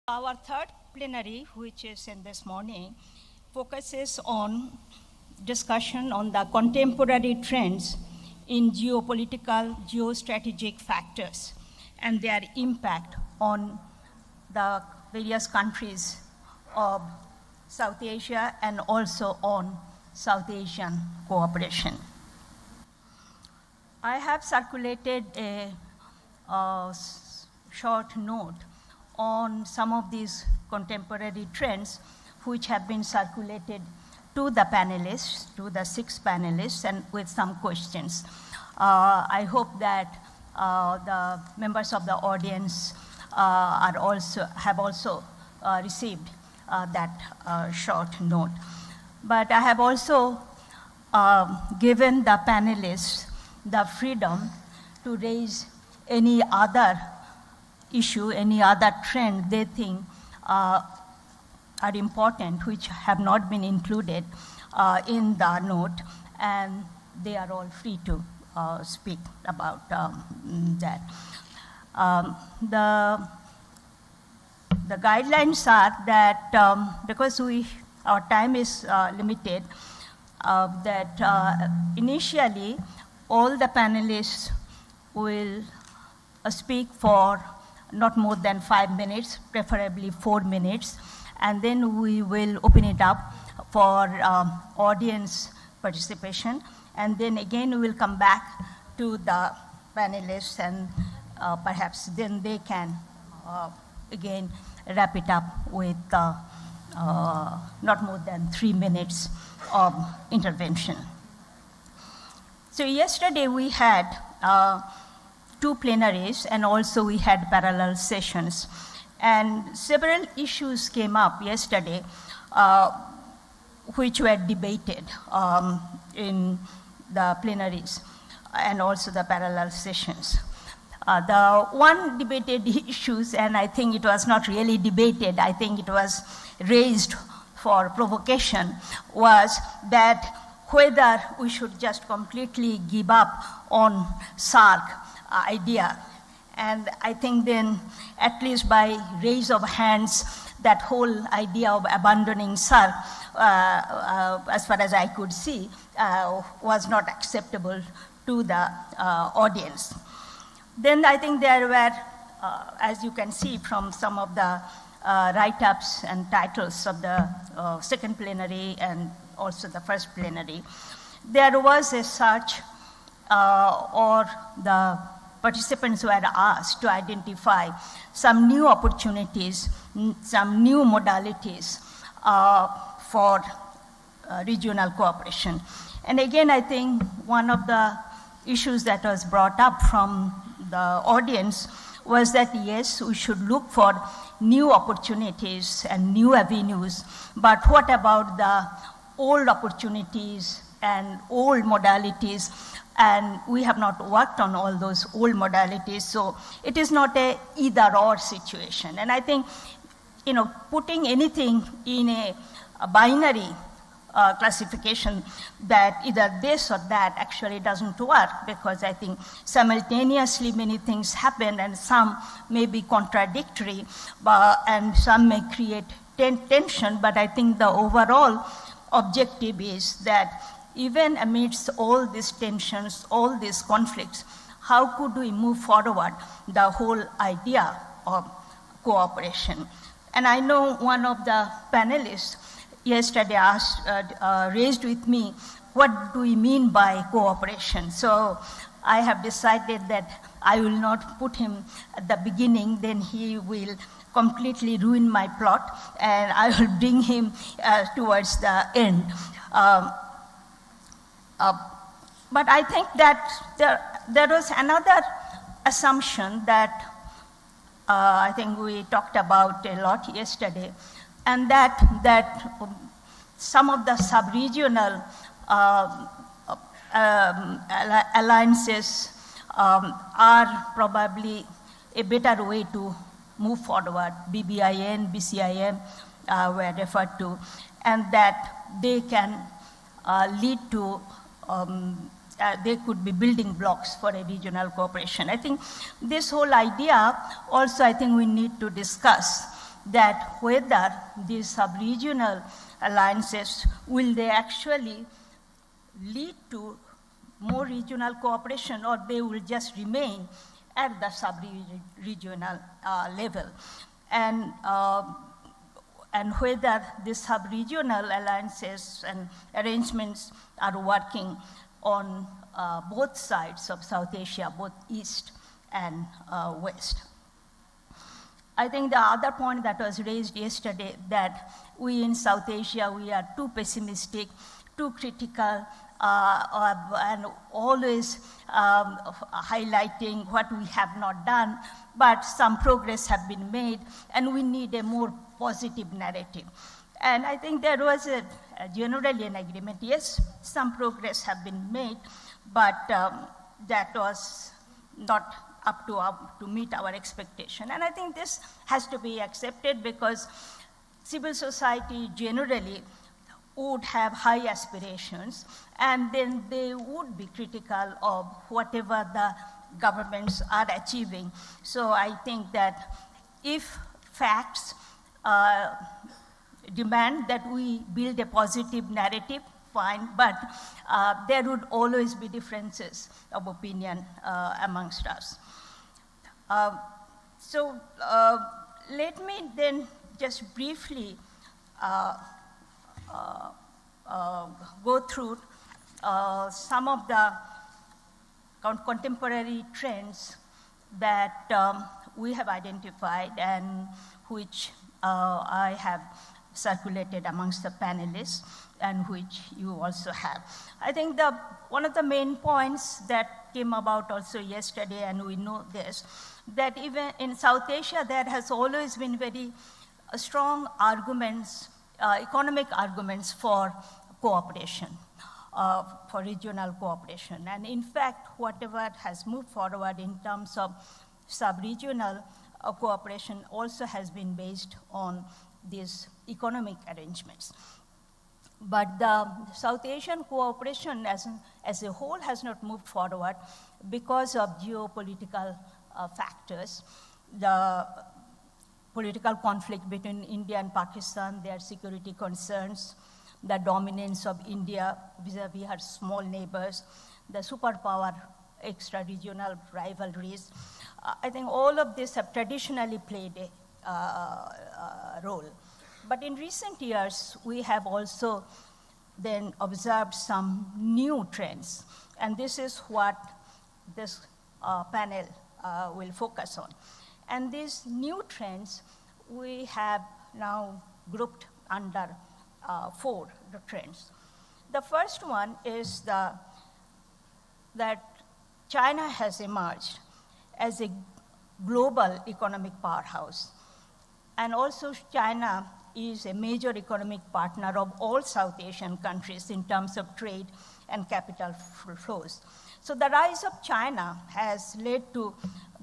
Our third plenary, which is in this morning, focuses on discussion on the contemporary trends in geopolitical, geostrategic factors and their impact on the various countries of South Asia and also on South Asian cooperation. I have circulated a short note on some of these contemporary trends which have been circulated to the panelists, to the 6 panelists, and with some questions. I hope that the members of the audience have also received that short note. But I have also given the panelists the freedom to raise any other issue, any other trend they think are important, which have not been included in the note, and they are all free to speak about that. The guidelines are that because our time is limited, that initially all the panelists will speak for not more than 5 minutes, preferably 4 minutes, and then we will open it up for audience participation, and then again we will come back to the panelists, and perhaps then they can again wrap it up with not more than 3 minutes of intervention. So yesterday we had 2 plenaries, and also we had parallel sessions. And several issues came up yesterday which were debated in the plenaries and also the parallel sessions. The one debated issues, and I think it was not really debated, I think it was raised for provocation, was that whether we should just completely give up on SARC idea. And I think then, at least by raise of hands, that whole idea of abandoning SARC, as far as I could see, was not acceptable to the audience. Then I think there were, as you can see from some of the write-ups and titles of the second plenary and also the first plenary, there was a search or the participants were asked to identify some new opportunities, some new modalities for regional cooperation. And again, I think one of the issues that was brought up from the audience was that yes, we should look for new opportunities and new avenues, but what about the old opportunities and old modalities? And we have not worked on all those old modalities, so it is not a either-or situation. And I think, putting anything in a binary classification that either this or that actually doesn't work, because I think simultaneously many things happen and some may be contradictory and some may create tension, but I think the overall objective is that even amidst all these tensions, all these conflicts, how could we move forward the whole idea of cooperation? And I know one of the panelists yesterday raised with me, what do we mean by cooperation? So I have decided that I will not put him at the beginning, then he will completely ruin my plot, and I will bring him towards the end. But I think that there was another assumption that I think we talked about a lot yesterday, and that some of the sub-regional alliances are probably a better way to move forward. BBIN, BCIM were referred to, and that they can lead to they could be building blocks for a regional cooperation. I think this whole idea also, I think we need to discuss that whether these sub-regional alliances, will they actually lead to more regional cooperation, or they will just remain at the sub-regional level. And whether these sub-regional alliances and arrangements are working on both sides of South Asia, both East and West. I think the other point that was raised yesterday, that we in South Asia, we are too pessimistic, too critical, and always highlighting what we have not done, but some progress have been made, and we need a more positive narrative. And I think there was generally an agreement, yes, some progress have been made, but that was not up to meet our expectation. And I think this has to be accepted, because civil society generally would have high aspirations, and then they would be critical of whatever the governments are achieving. So I think that if facts demand that we build a positive narrative, fine, but there would always be differences of opinion amongst us. So let me then just briefly go through some of the contemporary trends that we have identified and which I have circulated amongst the panelists and which you also have. I think one of the main points that came about also yesterday, and we know this, that even in South Asia there has always been very strong arguments, economic arguments for cooperation, for regional cooperation. And in fact, whatever has moved forward in terms of sub-regional cooperation also has been based on these economic arrangements. But the South Asian cooperation as a whole has not moved forward because of geopolitical factors. The political conflict between India and Pakistan, their security concerns, the dominance of India vis-a-vis her small neighbors, the superpower extra-regional rivalries. I think all of this have traditionally played a role. But in recent years, we have also then observed some new trends. And this is what this panel will focus on. And these new trends, we have now grouped under 4 trends. The first one is that China has emerged as a global economic powerhouse. And also China is a major economic partner of all South Asian countries in terms of trade and capital flows. So the rise of China has led to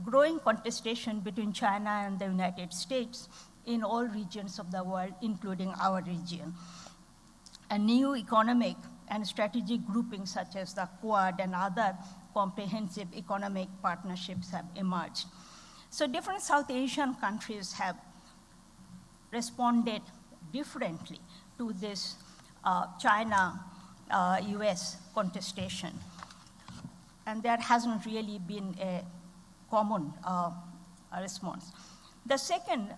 growing contestation between China and the United States in all regions of the world, including our region. A new economic and strategic groupings such as the Quad and other comprehensive economic partnerships have emerged. So different South Asian countries have responded differently to this China-US contestation. And there hasn't really been a common response. The second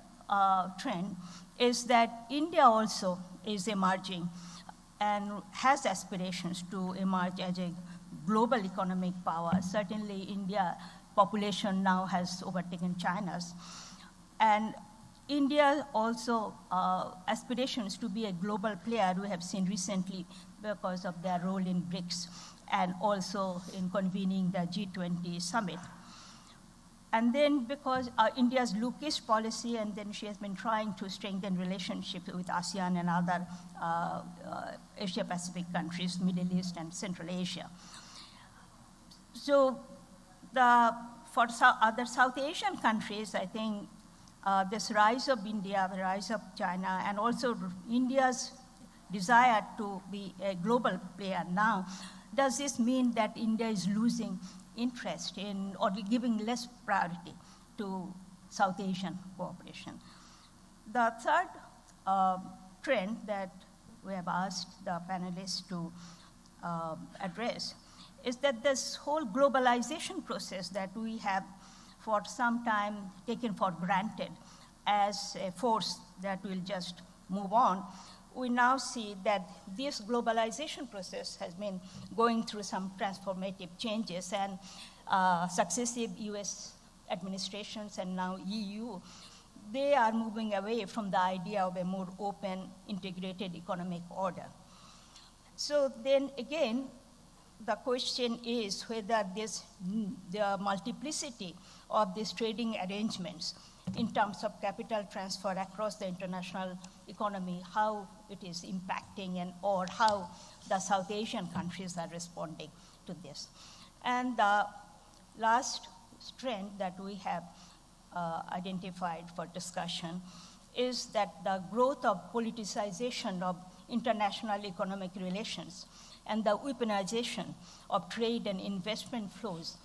trend is that India also is emerging and has aspirations to emerge as a global economic power. Certainly, India population now has overtaken China's. And India also aspirations to be a global player, we have seen recently because of their role in BRICS and also in convening the G20 summit. And then because India's look-east policy, and then she has been trying to strengthen relationships with ASEAN and other Asia-Pacific countries, Middle East and Central Asia. So for other South Asian countries, I think this rise of India, the rise of China, and also India's desire to be a global player now, does this mean that India is losing interest in or giving less priority to South Asian cooperation? The third trend that we have asked the panelists to address is that this whole globalization process that we have for some time taken for granted as a force that will just move on, we now see that this globalization process has been going through some transformative changes, and successive US administrations and now EU, they are moving away from the idea of a more open, integrated economic order. So then again, the question is whether the multiplicity of these trading arrangements in terms of capital transfer across the international economy, how it is impacting or how the South Asian countries are responding to this. And the last trend that we have identified for discussion is that the growth of politicization of international economic relations and the weaponization of trade and investment flows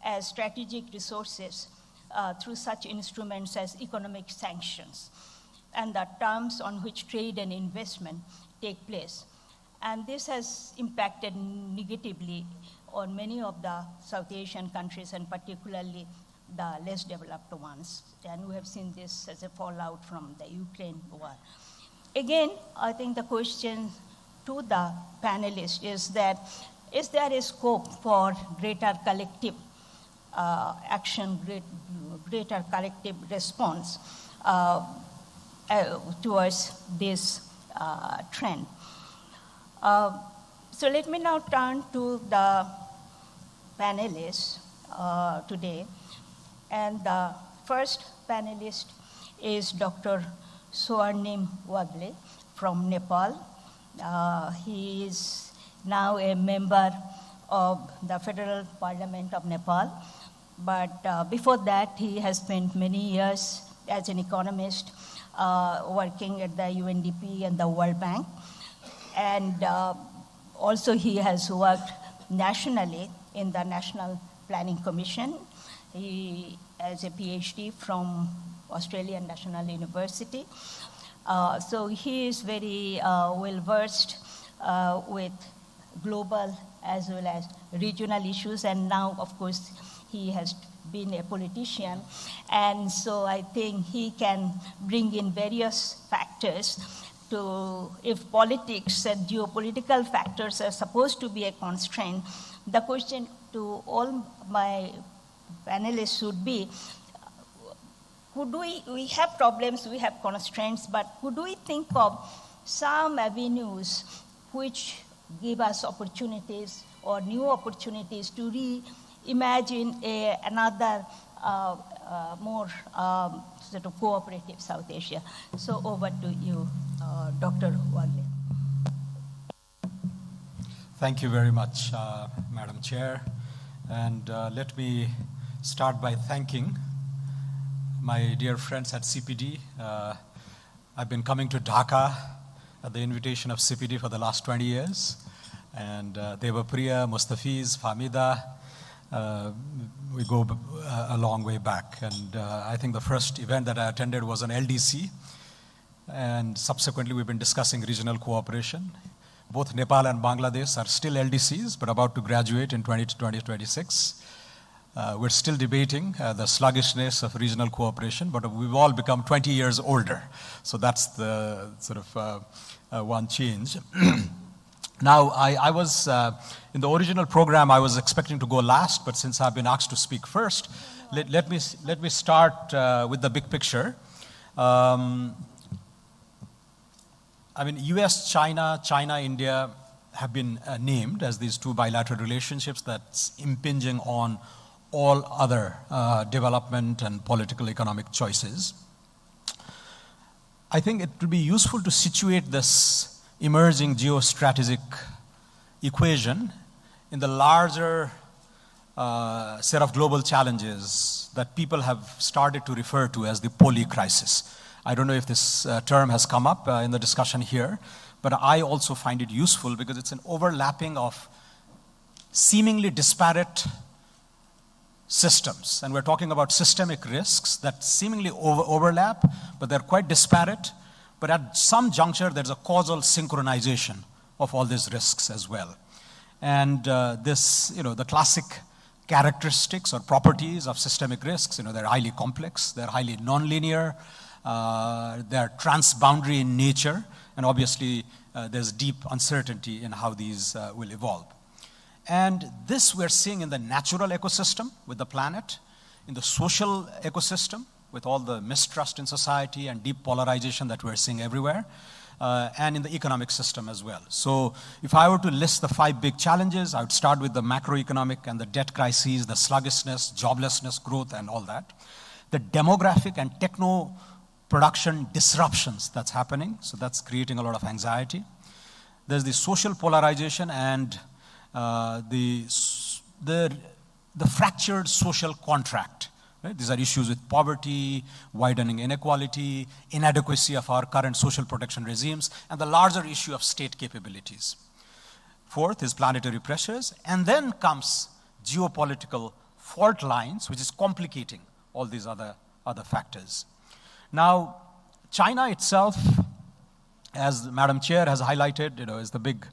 as strategic resources through such instruments as economic sanctions and the terms on which trade and investment take place. And this has impacted negatively on many of the South Asian countries, and particularly the less developed ones. And we have seen this as a fallout from the Ukraine war. Again, I think the question to the panelists is that, is there a scope for greater collective action, greater collective response towards this trend? So let me now turn to the panelists today. And the first panelist is Dr. Swarnim Wagle from Nepal. He is now a member of the Federal Parliament of Nepal. But before that, he has spent many years as an economist working at the UNDP and the World Bank. And also he has worked nationally in the National Planning Commission. He has a PhD from Australian National University. So he is very well-versed with global as well as regional issues. And now, of course, he has been a politician. And so I think he can bring in various factors to, if politics and geopolitical factors are supposed to be a constraint, the question to all my panelists would be, could we have problems, we have constraints, but could we think of some avenues which give us opportunities or new opportunities to reimagine another more sort of cooperative South Asia? So over to you, Dr. Wagle. Thank you very much, Madam Chair. And let me start by thanking my dear friends at CPD. I've been coming to Dhaka at the invitation of CPD for the last 20 years. And Devapriya, Mustafiz, Famida, we go a long way back. And I think the first event that I attended was an LDC. And subsequently, we've been discussing regional cooperation. Both Nepal and Bangladesh are still LDCs, but about to graduate in 2026. We're still debating the sluggishness of regional cooperation, but we've all become 20 years older. So that's the sort of one change. Now, I was, in the original program, I was expecting to go last, but since I've been asked to speak first, let me start with the big picture. I mean, US, China, India have been named as these two bilateral relationships that's impinging on all other development and political economic choices. I think it would be useful to situate this emerging geostrategic equation in the larger set of global challenges that people have started to refer to as the poly crisis. I don't know if this term has come up in the discussion here, but I also find it useful because it's an overlapping of seemingly disparate systems. And we're talking about systemic risks that seemingly overlap, but they're quite disparate. But at some juncture, there's a causal synchronization of all these risks as well. And the classic characteristics or properties of systemic risks, they're highly complex, they're highly nonlinear, they're transboundary in nature, and obviously there's deep uncertainty in how these will evolve. And this we're seeing in the natural ecosystem with the planet, in the social ecosystem with all the mistrust in society and deep polarization that we're seeing everywhere, and in the economic system as well. So if I were to list the 5 big challenges, I would start with the macroeconomic and the debt crises, the sluggishness, joblessness, growth, and all that. The demographic and techno production disruptions that's happening, so that's creating a lot of anxiety. There's the social polarization and the fractured social contract. Right? These are issues with poverty, widening inequality, inadequacy of our current social protection regimes, and the larger issue of state capabilities. Fourth is planetary pressures, and then comes geopolitical fault lines, which is complicating all these other factors. Now, China itself, as Madam Chair has highlighted, is the big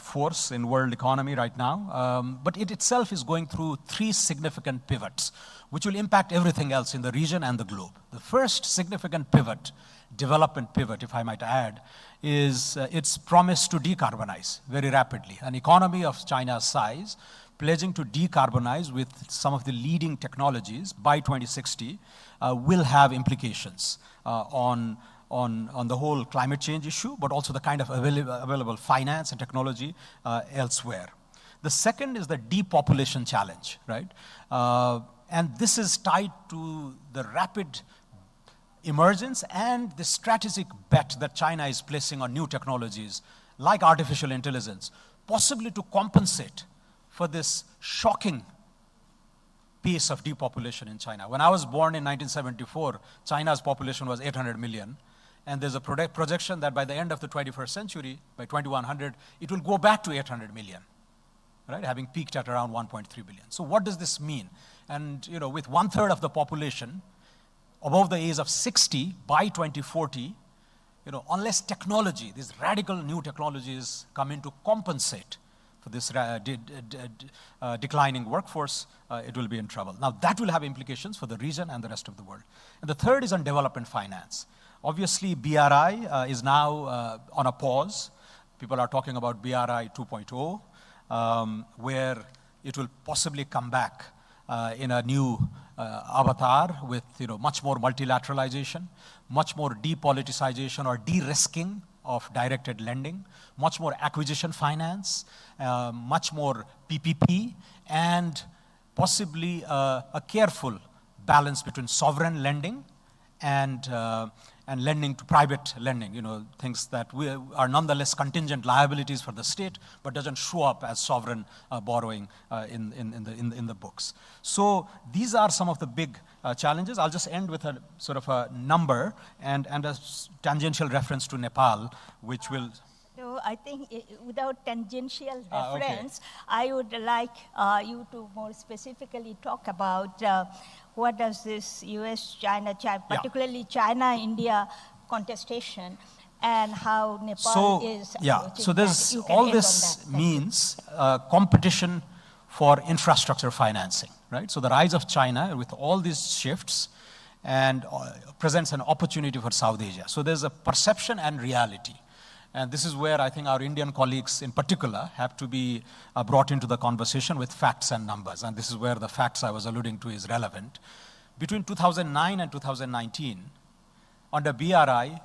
force in world economy right now, but it itself is going through 3 significant pivots, which will impact everything else in the region and the globe. The first significant pivot, development pivot, if I might add, is its promise to decarbonize very rapidly. An economy of China's size pledging to decarbonize with some of the leading technologies by 2060 will have implications on the whole climate change issue, but also the kind of available finance and technology elsewhere. The second is the depopulation challenge, right? And this is tied to the rapid emergence and the strategic bet that China is placing on new technologies like artificial intelligence, possibly to compensate for this shocking pace of depopulation in China. When I was born in 1974, China's population was 800 million. And there's a projection that by the end of the 21st century, by 2100, it will go back to 800 million, right? Having peaked at around 1.3 billion. So what does this mean? And with 1/3 of the population above the age of 60 by 2040, unless technology, these radical new technologies come in to compensate for this declining workforce, it will be in trouble. Now that will have implications for the region and the rest of the world. And the third is on development finance. Obviously, BRI is now on a pause. People are talking about BRI 2.0, where it will possibly come back in a new avatar with much more multilateralization, much more depoliticization or de-risking of directed lending, much more acquisition finance, much more PPP, and possibly a careful balance between sovereign lending and lending to private lending, things that are nonetheless contingent liabilities for the state, but doesn't show up as sovereign borrowing in the books. So these are some of the big challenges. I'll just end with a sort of a number and a tangential reference to Nepal, which will... So I think without tangential reference, I would like you to more specifically talk about what does this US-China, particularly China-India contestation, and how Nepal is approaching so there's all this means competition for infrastructure financing, right? So the rise of China with all these shifts and presents an opportunity for South Asia. So there's a perception and reality. And this is where I think our Indian colleagues in particular have to be brought into the conversation with facts and numbers. And this is where the facts I was alluding to is relevant. Between 2009 and 2019, under BRI,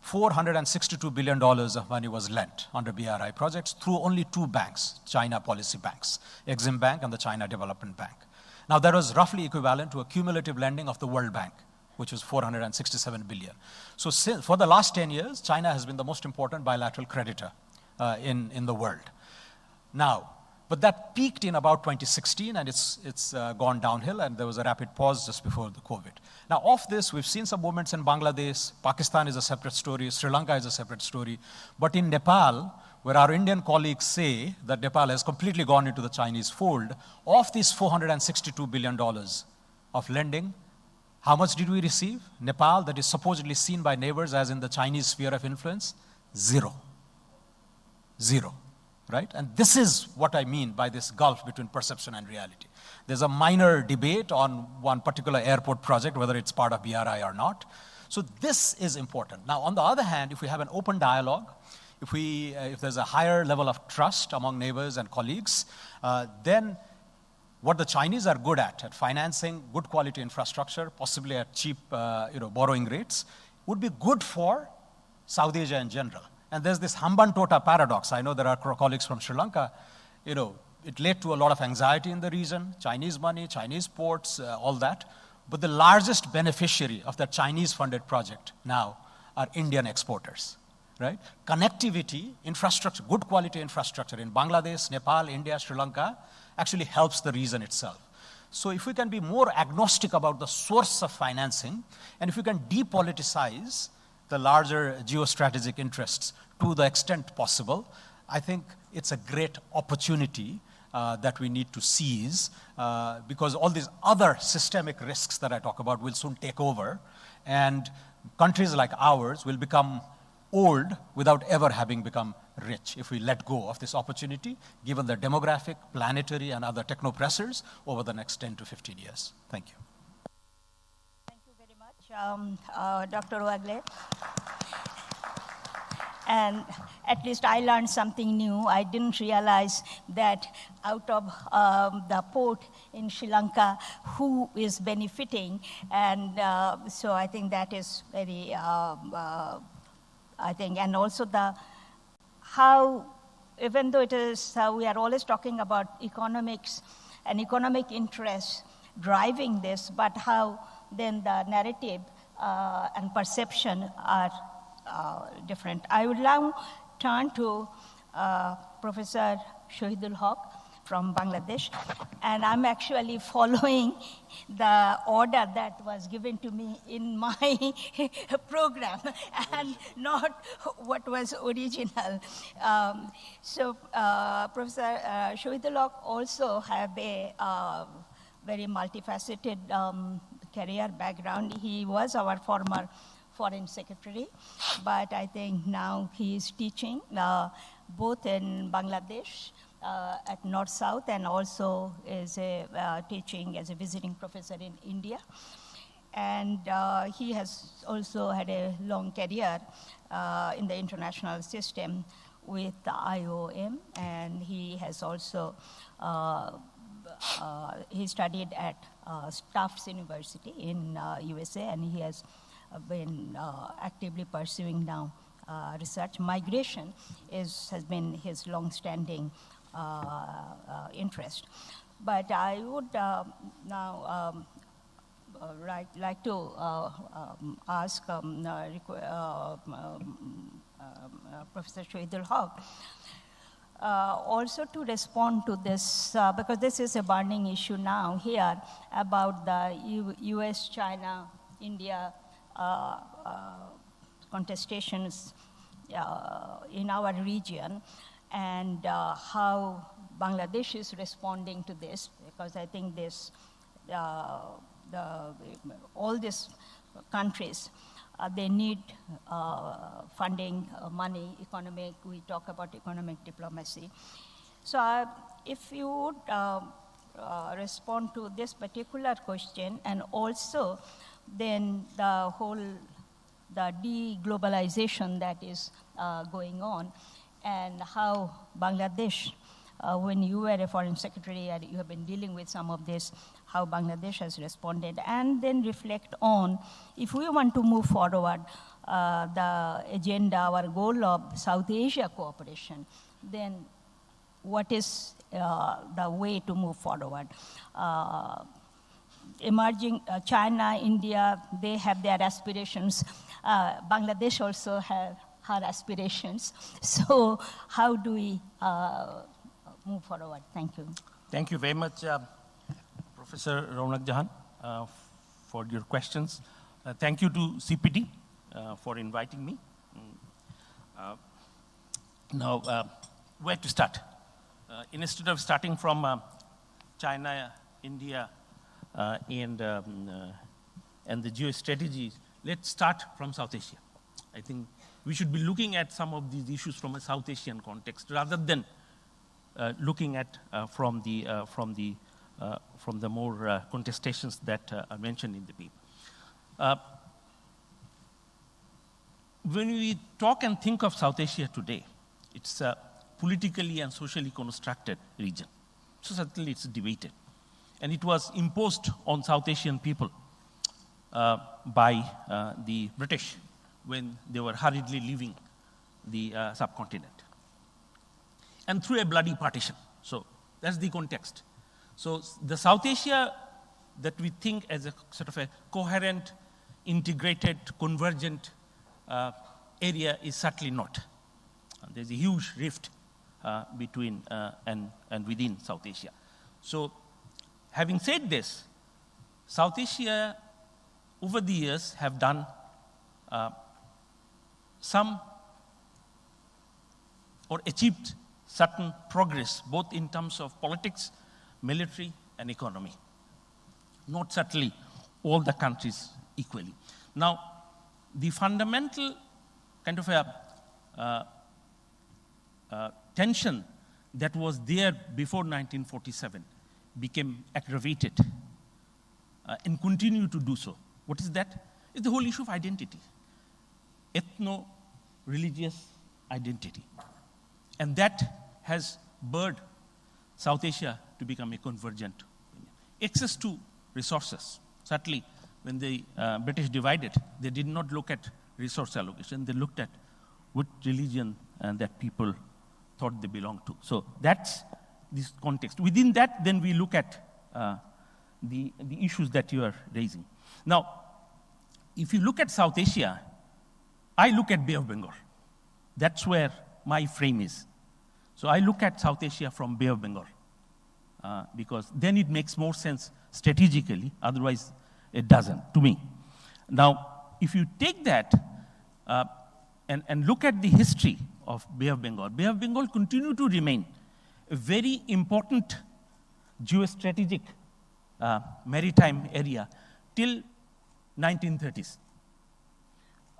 $462 billion of money was lent under BRI projects through only 2 banks, China policy banks, Exim Bank and the China Development Bank. Now that was roughly equivalent to a cumulative lending of the World Bank, which was $467 billion. So for the last 10 years, China has been the most important bilateral creditor in the world. Now, but that peaked in about 2016, and it's gone downhill, and there was a rapid pause just before the COVID. Now, of this, we've seen some movements in Bangladesh. Pakistan is a separate story. Sri Lanka is a separate story. But in Nepal, where our Indian colleagues say that Nepal has completely gone into the Chinese fold. Of these $462 billion of lending, how much did we receive? Nepal, that is supposedly seen by neighbors as in the Chinese sphere of influence, zero. Zero, right? And this is what I mean by this gulf between perception and reality. There's a minor debate on one particular airport project, whether it's part of BRI or not. So this is important. Now, on the other hand, if we have an open dialogue, if there's a higher level of trust among neighbors and colleagues, then what the Chinese are good at financing good quality infrastructure, possibly at cheap borrowing rates, would be good for South Asia in general. And there's this Hambantota paradox. I know there are colleagues from Sri Lanka. It led to a lot of anxiety in the region, Chinese money, Chinese ports, all that. But the largest beneficiary of that Chinese-funded project now are Indian exporters, right? Connectivity, infrastructure, good quality infrastructure in Bangladesh, Nepal, India, Sri Lanka actually helps the region itself. So if we can be more agnostic about the source of financing, and if we can depoliticize the larger geostrategic interests to the extent possible, I think it's a great opportunity that we need to seize because all these other systemic risks that I talk about will soon take over, and countries like ours will become old without ever having become rich if we let go of this opportunity, given the demographic, planetary, and other techno-pressures over the next 10 to 15 years. Thank you. Thank you very much, Dr. Wagle. And at least I learned something new. I didn't realize that out of the port in Sri Lanka, who is benefiting. And so I think that is very, and also how, even though it is, we are always talking about economics and economic interests driving this, but how then the narrative and perception are different. I would now turn to Professor Shahidul Haq from Bangladesh, and I'm actually following the order that was given to me in my program and not what was original. So Professor Shahidul Haq also have a very multifaceted career background. He was our former Foreign Secretary, but I think now he is teaching both in Bangladesh at North-South, and also is teaching as a visiting professor in India. And he has also had a long career in the international system with the IOM, and he has also, he studied at Tufts University in USA, and he has been actively pursuing now research. Migration has been his long-standing interest. But I would now like to ask Professor Shahidul Haq also to respond to this, because this is a burning issue now here about the US, China, India contestations in our region, and how Bangladesh is responding to this, because I think this, all these countries, they need funding, money, economic, we talk about economic diplomacy. So if you would respond to this particular question, and also then the de-globalization that is going on, and how Bangladesh, when you were a foreign secretary and you have been dealing with some of this, how Bangladesh has responded, and then reflect on, if we want to move forward the agenda, our goal of South Asia cooperation, then what is the way to move forward? Emerging China, India, they have their aspirations. Bangladesh also have her aspirations. So how do we move forward? Thank you. Thank you very much, Professor Raunak Jahan, for your questions. Thank you to CPD for inviting me. Now, where to start? Instead of starting from China, India, and the geostrategy, let's start from South Asia. I think we should be looking at some of these issues from a South Asian context rather than looking at from the more contestations that are mentioned in the paper. When we talk and think of South Asia today, it's a politically and socially constructed region. So certainly it's debated. And it was imposed on South Asian people by the British when they were hurriedly leaving the subcontinent. And through a bloody partition. So that's the context. So the South Asia that we think as a sort of a coherent, integrated, convergent area is certainly not. There's a huge rift between and within South Asia. So having said this, South Asia over the years have done some or achieved certain progress, both in terms of politics, military, and economy. Not certainly all the countries equally. Now, the fundamental kind of a tension that was there before 1947 became aggravated and continue to do so. What is that? It's the whole issue of identity, ethno-religious identity. And that has spurred South Asia to become a convergent. Access to resources. Certainly, when the British divided, they did not look at resource allocation. They looked at what religion that people thought they belonged to. So that's this context. Within that, then we look at the issues that you are raising. Now, if you look at South Asia, I look at Bay of Bengal. That's where my frame is. So I look at South Asia from Bay of Bengal because then it makes more sense strategically, otherwise it doesn't, to me. Now, if you take that and look at the history of Bay of Bengal continued to remain a very important geostrategic maritime area till 1930s.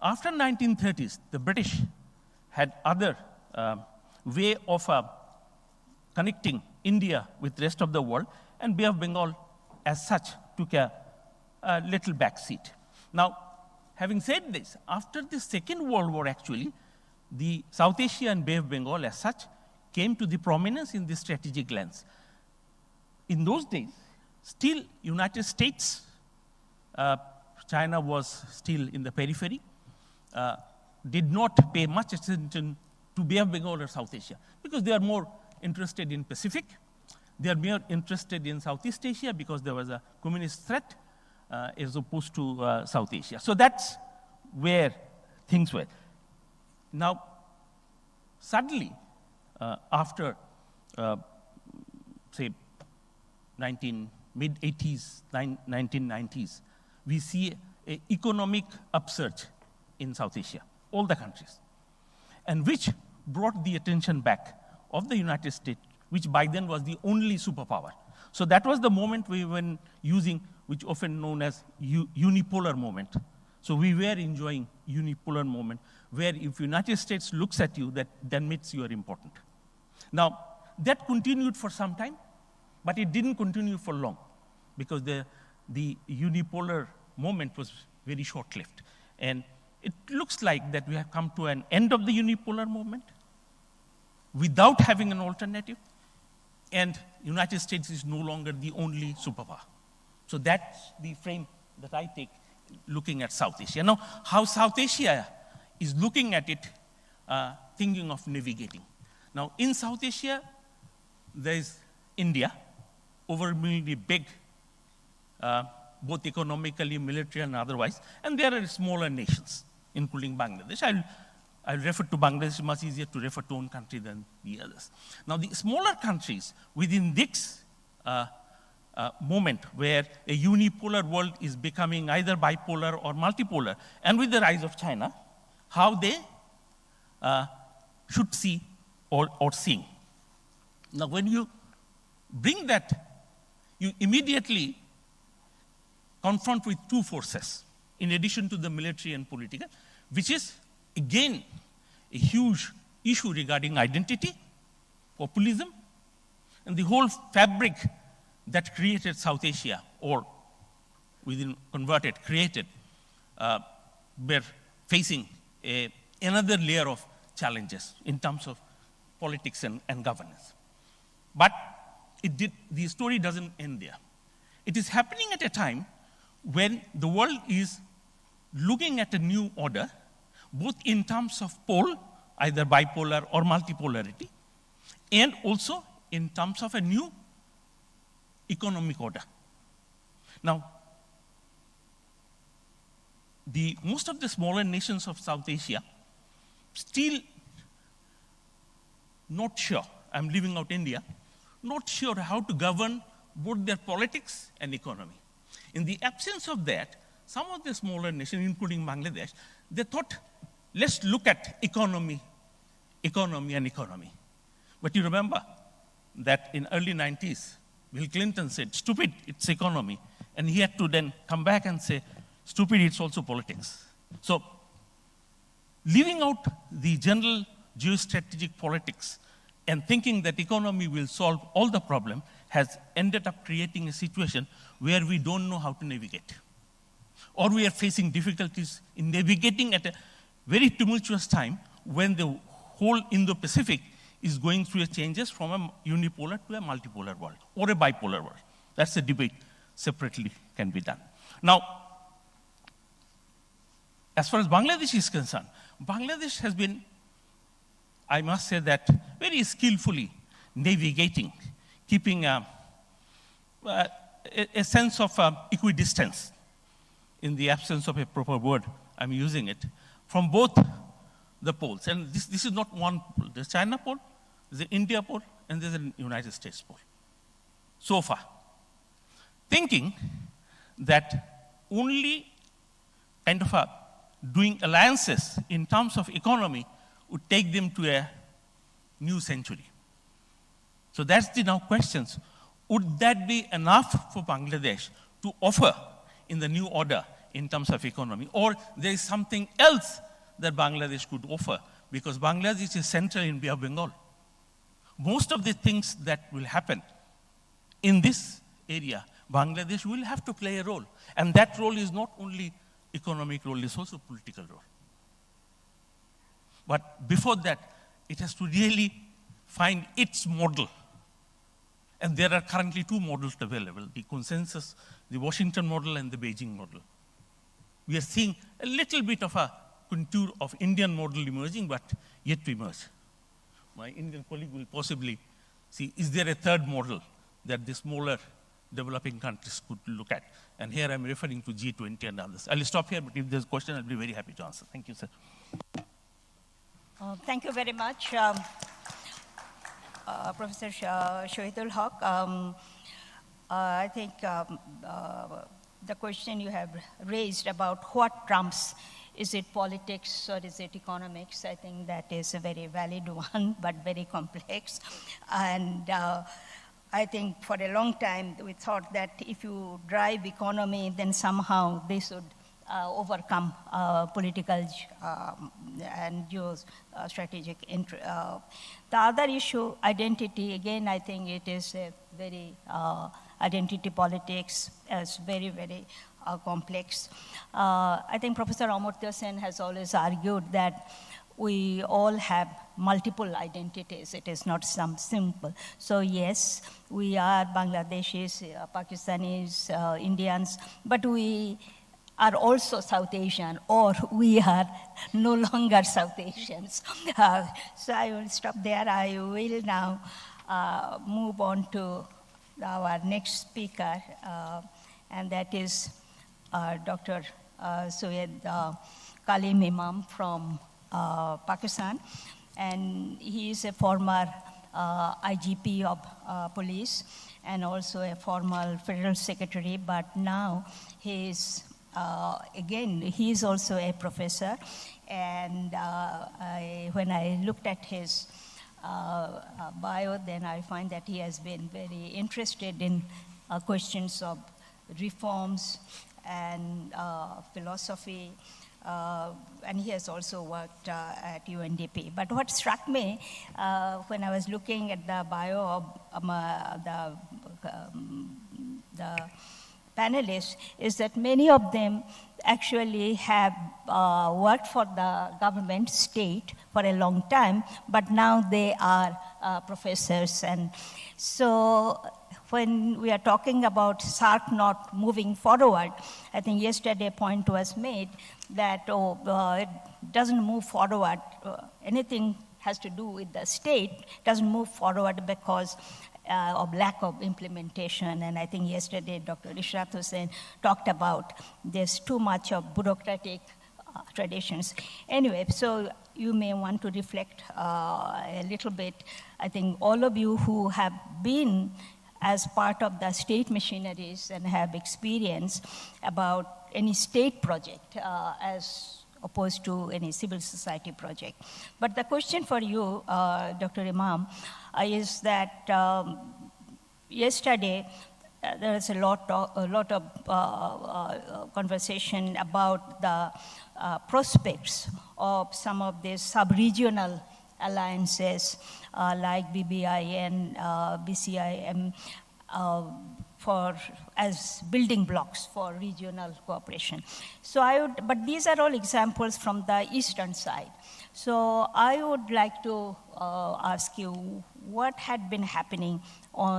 After 1930s, the British had other way of connecting India with the rest of the world, and Bay of Bengal as such took a little back seat. Now, having said this, after the Second World War actually, the South Asia and Bay of Bengal as such came to the prominence in the strategic lens. In those days, still United States, China was still in the periphery, did not pay much attention to Bay of Bengal or South Asia because they are more interested in Pacific. They are more interested in Southeast Asia because there was a communist threat as opposed to South Asia. So that's where things were. Now, suddenly, after, say, mid-80s, 1990s, we see an economic upsurge in South Asia, all the countries, and which brought the attention back of the United States, which by then was the only superpower. So that was the moment we were using, which often known as unipolar moment. So we were enjoying unipolar moment, where if United States looks at you, that means you are important. Now, that continued for some time, but it didn't continue for long, because the unipolar moment was very short-lived. And it looks like that we have come to an end of the unipolar moment without having an alternative, and United States is no longer the only superpower. So that's the frame that I take looking at South Asia. Now, how South Asia is looking at it, thinking of navigating. Now, in South Asia, there is India, overwhelmingly big, both economically, military, and otherwise, and there are smaller nations, including Bangladesh. I'll refer to Bangladesh. It's much easier to refer to one country than the others. Now, the smaller countries within this moment where a unipolar world is becoming either bipolar or multipolar, and with the rise of China, how they should see or seeing. Now, when you bring that, you immediately confront with two forces, in addition to the military and political, which is, again, a huge issue regarding identity, populism, and the whole fabric that created South Asia, or within converted, created, were facing another layer of challenges in terms of politics and governance. But the story doesn't end there. It is happening at a time when the world is looking at a new order, both in terms of pole, either bipolar or multipolarity, and also in terms of a new economic order. Now, most of the smaller nations of South Asia still not sure, I'm leaving out India, not sure how to govern both their politics and economy. In the absence of that, some of the smaller nations, including Bangladesh, they thought, let's look at economy. But you remember that in early 90s, Bill Clinton said, stupid, it's economy. And he had to then come back and say, stupid, it's also politics. So, leaving out the general geostrategic politics and thinking that economy will solve all the problem has ended up creating a situation where we don't know how to navigate. Or we are facing difficulties in navigating at a very tumultuous time when the whole Indo-Pacific is going through changes from a unipolar to a multipolar world, or a bipolar world. That's a debate separately can be done. Now, as far as Bangladesh is concerned, Bangladesh has been, I must say that, very skillfully navigating, keeping a sense of equidistance, in the absence of a proper word, I'm using it, from both the poles. And this is not one pole. There's China pole, there's the India pole, and there's the United States pole. So far. Thinking that only kind of doing alliances in terms of economy would take them to a new century. So that's the now questions. Would that be enough for Bangladesh to offer in the new order in terms of economy? Or there is something else that Bangladesh could offer, because Bangladesh is central in Bay of Bengal. Most of the things that will happen in this area, Bangladesh will have to play a role. And that role is not only economic role, it's also political role. But before that, it has to really find its model. And there are currently two models available, the consensus, the Washington model and the Beijing model. We are seeing a little bit of a contour of Indian model emerging, but yet to emerge. My Indian colleague will possibly see, is there a third model that the smaller developing countries could look at? And here I'm referring to G20 and others. I'll stop here, but if there's a question, I'll be very happy to answer. Thank you, sir. Thank you very much, Professor Shahidul Haq. I think the question you have raised about what trumps, is it politics or is it economics? I think that is a very valid one, but very complex. And I think for a long time we thought that if you drive economy, then somehow they should overcome political and geostrategic interest. The other issue, identity, again, I think it is a very, identity politics is very, very complex. I think Professor Amartya Sen has always argued that we all have multiple identities. It is not some simple. So yes, we are Bangladeshis, Pakistanis, Indians, but we are also South Asian, or we are no longer South Asians. So I will stop there. I will now move on to our next speaker, and that is Dr. Syed Kalim Imam from Pakistan. And he is a former IGP of police and also a former federal secretary, but now he is again, he is also a professor, and when I looked at his bio, then I find that he has been very interested in questions of reforms and philosophy, and he has also worked at UNDP. But what struck me when I was looking at the bio of the panelists is that many of them actually have worked for the government, state, for a long time, but now they are professors. And so when we are talking about SAARC not moving forward, I think yesterday a point was made that it doesn't move forward. Anything has to do with the state doesn't move forward because of lack of implementation. And I think yesterday Dr. Ishrat Hussain talked about there's too much of bureaucratic traditions. Anyway, so you may want to reflect a little bit. I think all of you who have been as part of the state machineries and have experience about any state project as opposed to any civil society project. But the question for you, Dr. Imam, is that yesterday there was a lot of conversation about the prospects of some of these sub-regional alliances like BBIN, BCIM, as building blocks for regional cooperation. So but these are all examples from the eastern side. So I would like to ask you what had been happening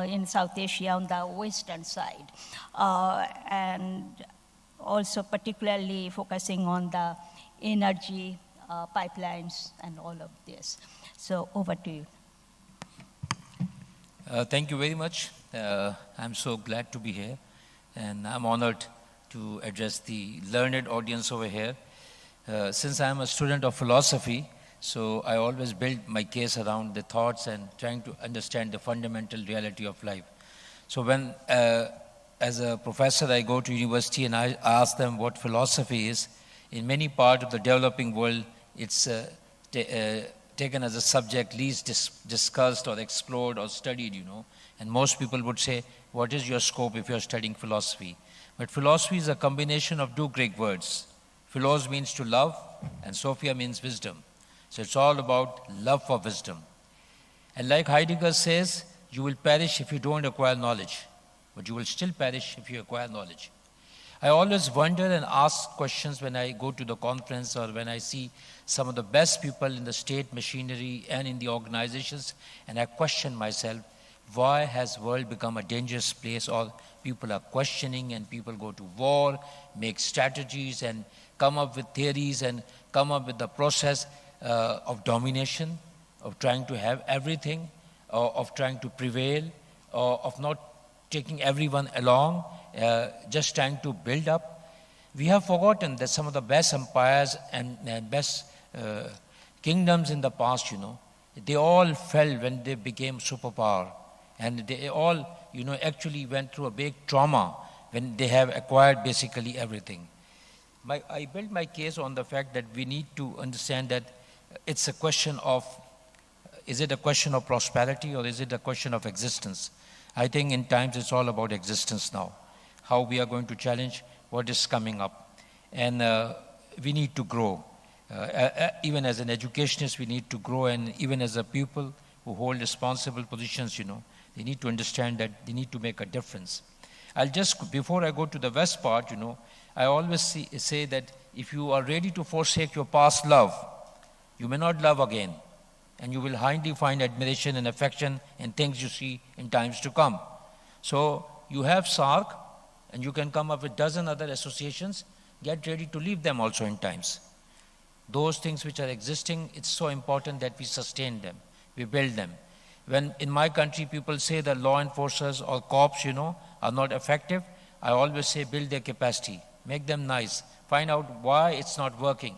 in South Asia on the western side, and also particularly focusing on the energy pipelines and all of this. So over to you. Thank you very much. I'm so glad to be here, and I'm honored to address the learned audience over here. Since I'm a student of philosophy, so I always build my case around the thoughts and trying to understand the fundamental reality of life. So when, as a professor, I go to university and I ask them what philosophy is, in many parts of the developing world, it's taken as a subject least discussed or explored or studied, you know. And most people would say, what is your scope if you're studying philosophy? But philosophy is a combination of two Greek words. Philos means to love, and Sophia means wisdom. So it's all about love for wisdom. And like Heidegger says, you will perish if you don't acquire knowledge, but you will still perish if you acquire knowledge. I always wonder and ask questions when I go to the conference or when I see some of the best people in the state machinery and in the organizations, and I question myself, why has world become a dangerous place? Or people are questioning and people go to war, make strategies and come up with theories and come up with the process of domination, of trying to have everything, of trying to prevail, of not taking everyone along, just trying to build up. We have forgotten that some of the best empires and best kingdoms in the past, you know, they all fell when they became superpower. And they all, you know, actually went through a big trauma when they have acquired basically everything. I built my case on the fact that we need to understand that it's a question of, is it a question of prosperity or is it a question of existence? I think in times it's all about existence now, how we are going to challenge what is coming up. And we need to grow. Even as an educationist, we need to grow, and even as a people who hold responsible positions, you know, they need to understand that they need to make a difference. I'll just, before I go to the west part, you know, I always say that if you are ready to forsake your past love, you may not love again, and you will hardly find admiration and affection in things you see in times to come. So you have SAARC, and you can come up with dozen other associations. Get ready to leave them also in times. Those things which are existing, it's so important that we sustain them, we build them. When in my country people say that law enforcers or cops, you know, are not effective, I always say build their capacity, make them nice, find out why it's not working.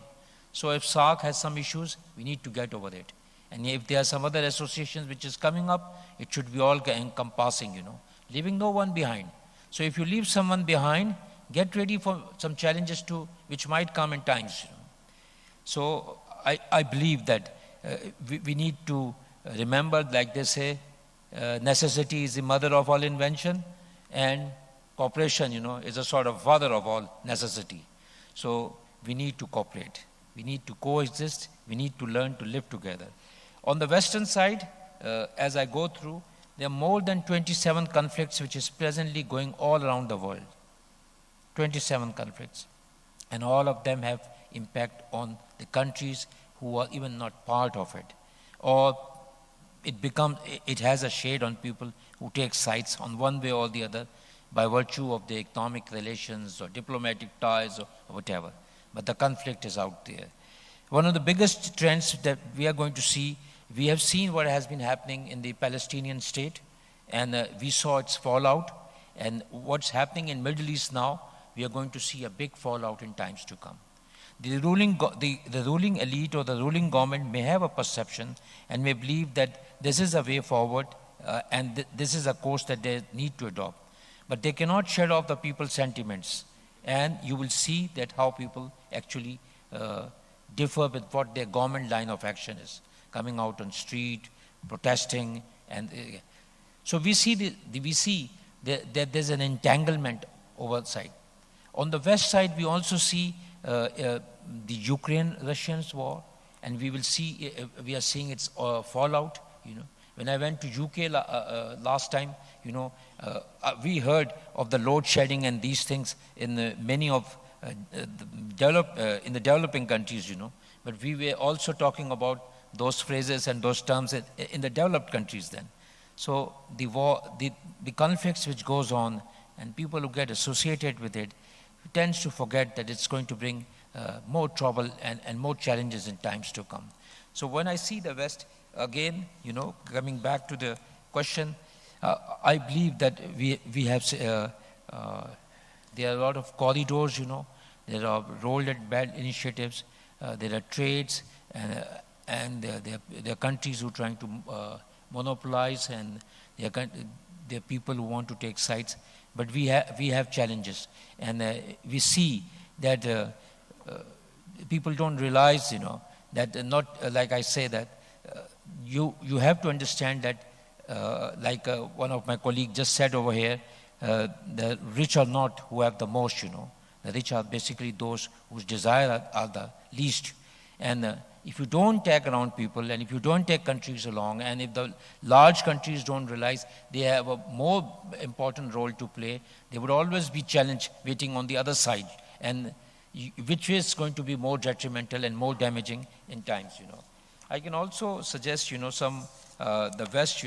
So if SAARC has some issues, we need to get over it. And if there are some other associations which is coming up, it should be all encompassing, you know, leaving no one behind. So if you leave someone behind, get ready for some challenges too, which might come in times. You know. So I believe that we need to remember, like they say, necessity is the mother of all invention, and cooperation, is a sort of father of all necessity. So we need to cooperate. We need to coexist. We need to learn to live together. On the Western side, as I go through, there are more than 27 conflicts which is presently going all around the world. 27 conflicts. And all of them have impact on the countries who are even not part of it. Or it has a shade on people who take sides on one way or the other by virtue of the economic relations or diplomatic ties or whatever. But the conflict is out there. One of the biggest trends that we are going to see, we have seen what has been happening in the Palestinian state, and we saw its fallout. And what's happening in Middle East now, we are going to see a big fallout in times to come. The ruling elite or the ruling government may have a perception and may believe that this is a way forward and this is a course that they need to adopt. But they cannot shed off the people's sentiments. And you will see that how people actually differ with what their government line of action is, coming out on street, protesting. And so we see that there's an entanglement overside. On the west side, we also see the Ukraine-Russians war, and we are seeing its fallout. When I went to UK last time, we heard of the load shedding and these things in many of in the developing countries, But we were also talking about those phrases and those terms in the developed countries then. So the war, the conflicts which goes on, and people who get associated with it, tends to forget that it's going to bring more trouble and more challenges in times to come. So when I see the West, again, coming back to the question, I believe that we have, there are a lot of corridors, there are rolled and bad initiatives, there are trades, and there are countries who are trying to monopolize, and there are people who want to take sides. But we have challenges, and we see that people don't realize, that not like I say that you have to understand that, like one of my colleagues just said over here, the rich are not who have the most, The rich are basically those whose desire are the least, and if you don't take around people, and if you don't take countries along, and if the large countries don't realize they have a more important role to play, they would always be challenged waiting on the other side, and which is going to be more detrimental and more damaging in times, I can also suggest, some, the West,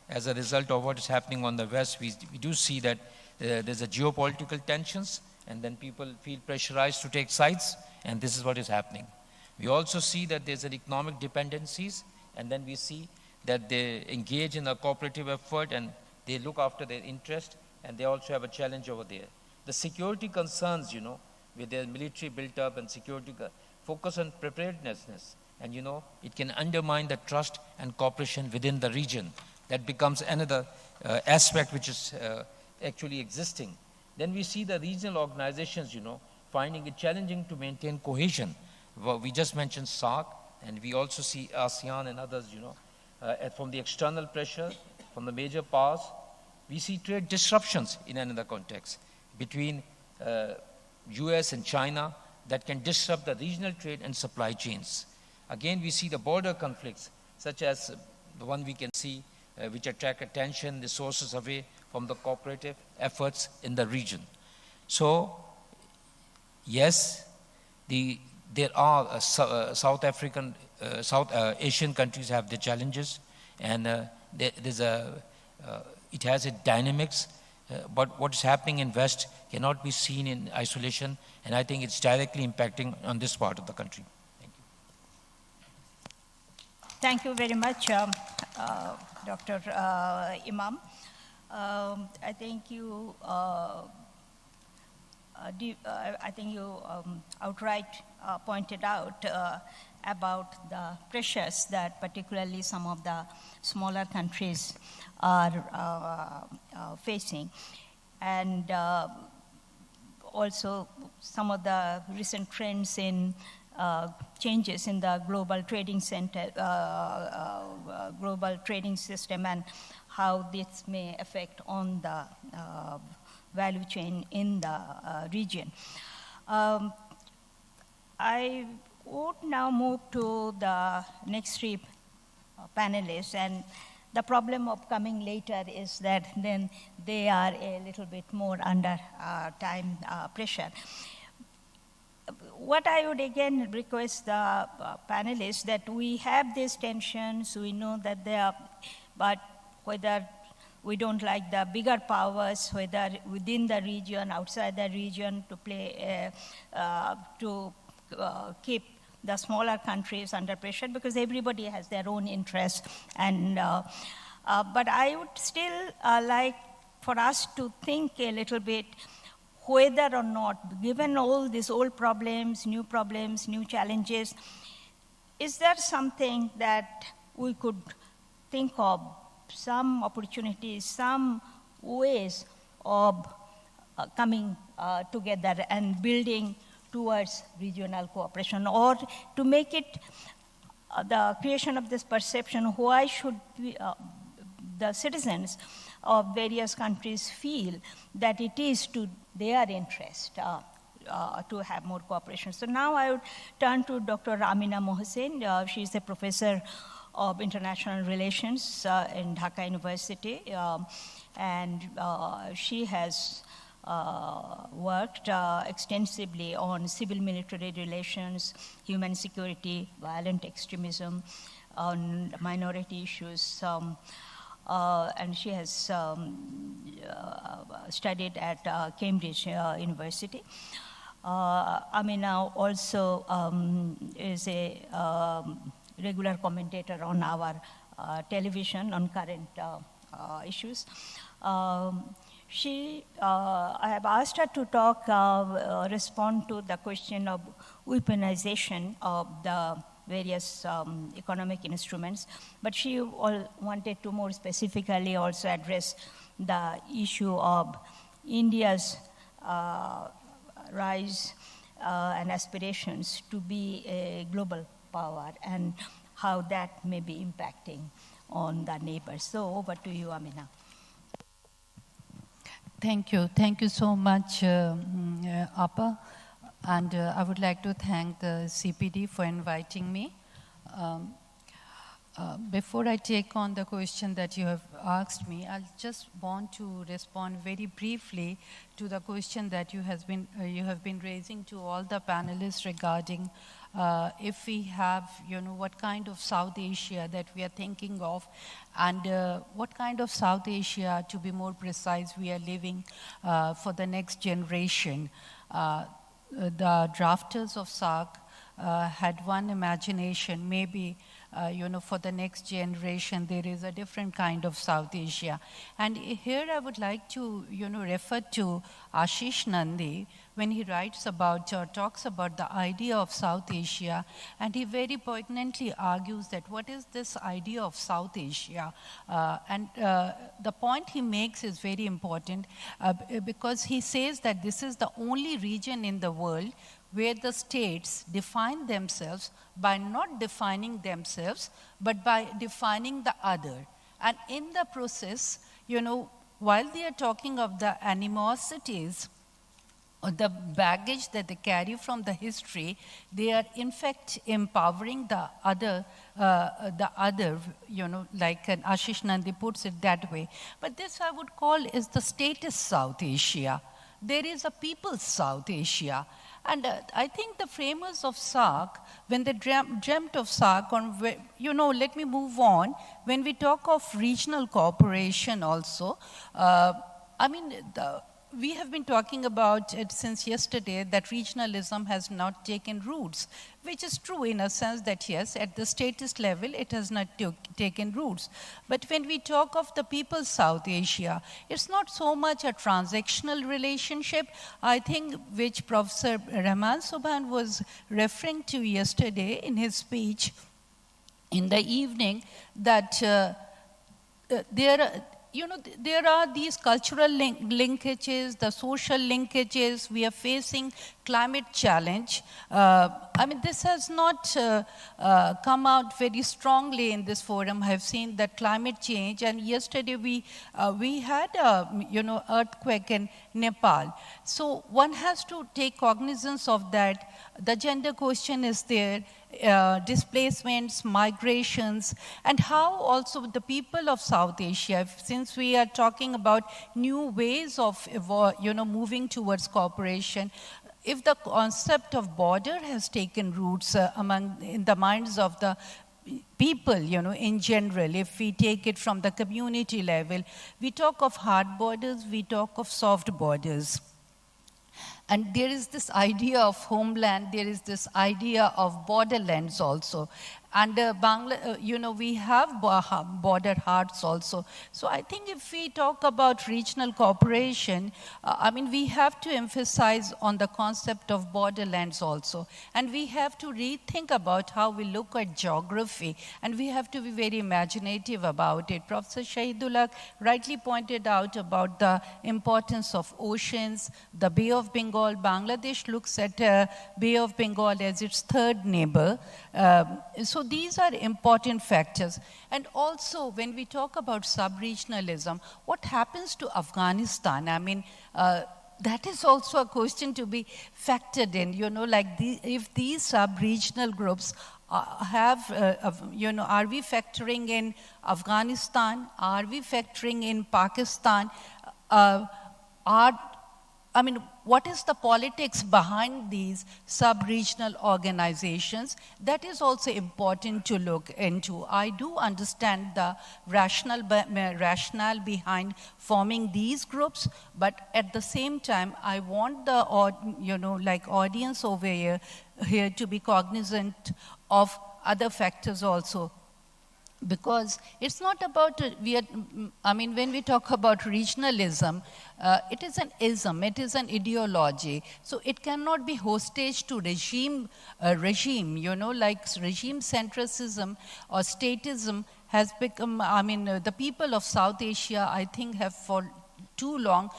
as a result of what is happening on the West, we do see that there's a geopolitical tensions, and then people feel pressurized to take sides, and this is what is happening. We also see that there's an economic dependencies, and then we see that they engage in a cooperative effort and they look after their interest, and they also have a challenge over there. The security concerns, with their military built up and security focus on preparedness, and it can undermine the trust and cooperation within the region. That becomes another aspect which is actually existing. Then we see the regional organizations, finding it challenging to maintain cohesion. Well, we just mentioned SAARC, and we also see ASEAN and others, from the external pressure, from the major powers. We see trade disruptions in another context between US and China that can disrupt the regional trade and supply chains. Again, we see the border conflicts, such as the one we can see, which attract attention, the sources away from the cooperative efforts in the region. So, yes, there are South Asian countries have the challenges, and it has its dynamics, but what's happening in West cannot be seen in isolation, and I think it's directly impacting on this part of the country. Thank you. Thank you very much, Dr. Imam. I think you outright pointed out about the pressures that particularly some of the smaller countries are facing, and also some of the recent trends in changes in the global trading global trading system, and how this may affect on the value chain in the region. I would now move to the next three panelists, and the problem of coming later is that then they are a little bit more under time pressure. What I would again request the panelists, that we have these tensions, we know that they are, but whether we don't like the bigger powers, whether within the region, outside the region, to play, to keep the smaller countries under pressure, because everybody has their own interests. And, but I would still like for us to think a little bit whether or not, given all these old problems, new challenges, is there something that we could think of, some opportunities, some ways of coming together and building towards regional cooperation, or to make it the creation of this perception, why should we, the citizens of various countries feel that it is to their interest to have more cooperation. So now I would turn to Dr. Amina Mohsen. She is a professor of international relations in Dhaka University, and she has worked extensively on civil-military relations, human security, violent extremism, on minority issues, and she has studied at Cambridge University. Amina also is a regular commentator on our television on current issues. I have asked her to talk, respond to the question of weaponization of the various economic instruments, but she wanted to more specifically also address the issue of India's rise and aspirations to be a global power, and how that may be impacting on the neighbors. So over to you, Amina. Thank you. Thank you so much, Appa. And I would like to thank the CPD for inviting me. Before I take on the question that you have asked me, I just want to respond very briefly to the question that you have been raising to all the panelists regarding if we have, what kind of South Asia that we are thinking of, and what kind of South Asia, to be more precise, we are living for the next generation. The drafters of SAES had one imagination, maybe for the next generation, there is a different kind of South Asia. And here I would like to, refer to Ashish Nandi when he writes about or talks about the idea of South Asia, and he very poignantly argues that what is this idea of South Asia? And the point he makes is very important because he says that this is the only region in the world where the states define themselves by not defining themselves, but by defining the other. And in the process, while they are talking of the animosities or the baggage that they carry from the history, they are in fact empowering the other, like Ashish Nandi puts it that way. But this I would call is the status South Asia. There is a people's South Asia. And I think the framers of SAES, when they dreamt of SAES, let me move on. When we talk of regional cooperation also, we have been talking about it since yesterday that regionalism has not taken roots, which is true in a sense that yes, at the statist level, it has not taken roots. But when we talk of the people's South Asia, it's not so much a transactional relationship, I think, which Professor Rahman Subhan was referring to yesterday in his speech in the evening, that there are these cultural linkages, the social linkages. We are facing climate challenge. I mean, this has not come out very strongly in this forum. I've seen that climate change, and yesterday we had a earthquake in Nepal. So one has to take cognizance of that. The gender question is there. Displacements, migrations, and how also the people of South Asia, since we are talking about new ways of moving towards cooperation, if the concept of border has taken roots in the minds of the people, in general, if we take it from the community level, we talk of hard borders, we talk of soft borders. And there is this idea of homeland, there is this idea of borderlands also. And we have border hearts also. So I think if we talk about regional cooperation, we have to emphasize on the concept of borderlands also. And we have to rethink about how we look at geography. And we have to be very imaginative about it. Professor Shahidullah rightly pointed out about the importance of oceans, the Bay of Bengal. Bangladesh looks at Bay of Bengal as its third neighbor. So these are important factors. And also, when we talk about sub-regionalism, what happens to Afghanistan? That is also a question to be factored in. If these sub-regional groups are we factoring in Afghanistan? Are we factoring in Pakistan? What is the politics behind these sub-regional organizations? That is also important to look into. I do understand the rationale behind forming these groups, but at the same time, I want the audience over here to be cognizant of other factors also. Because it's not about, when we talk about regionalism, it is an ism, it is an ideology. So it cannot be hostage to regime, regime centricism or statism has become, the people of South Asia, I think, have for too long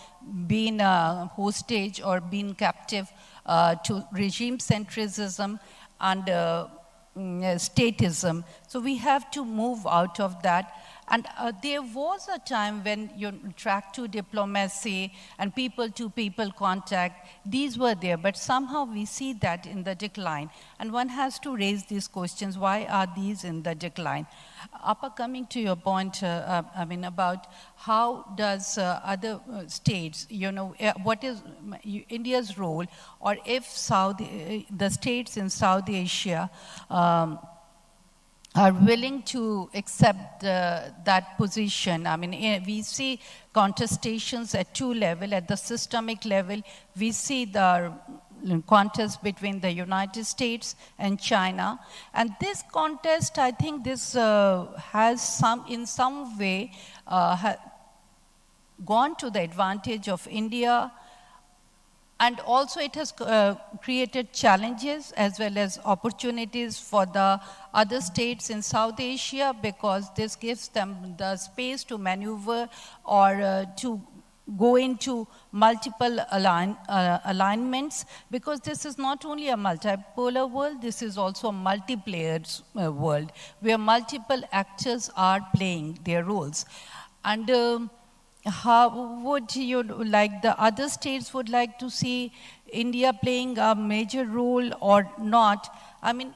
been hostage or been captive to regime centricism and statism. So we have to move out of that. And there was a time when track to diplomacy and people-to-people contact, these were there, but somehow we see that in the decline. And one has to raise these questions, why are these in the decline? Appa, coming to your point, about how does other states, what is India's role, or if the states in South Asia are willing to accept that position. We see contestations at two levels. At the systemic level, we see the contest between the United States and China. And this contest, I think this has in some way gone to the advantage of India. And also it has created challenges as well as opportunities for the other states in South Asia, because this gives them the space to maneuver or to go into multiple alignments, because this is not only a multipolar world, this is also a multiplayer world where multiple actors are playing their roles. And how would you like the other states would like to see India playing a major role or not?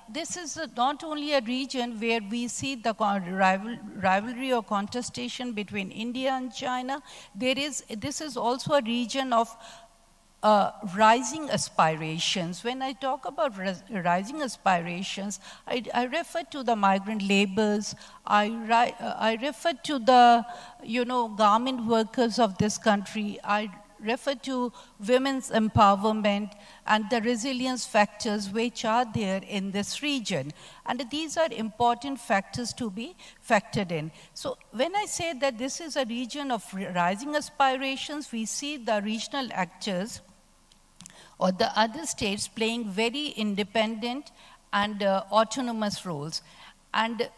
This is not only a region where we see the rivalry or contestation between India and China. This is also a region of rising aspirations. When I talk about rising aspirations, I refer to the migrant laborers, I refer to the garment workers of this country, I refer to women's empowerment and the resilience factors which are there in this region. And these are important factors to be factored in. So when I say that this is a region of rising aspirations, we see the regional actors or the other states playing very independent and autonomous roles. And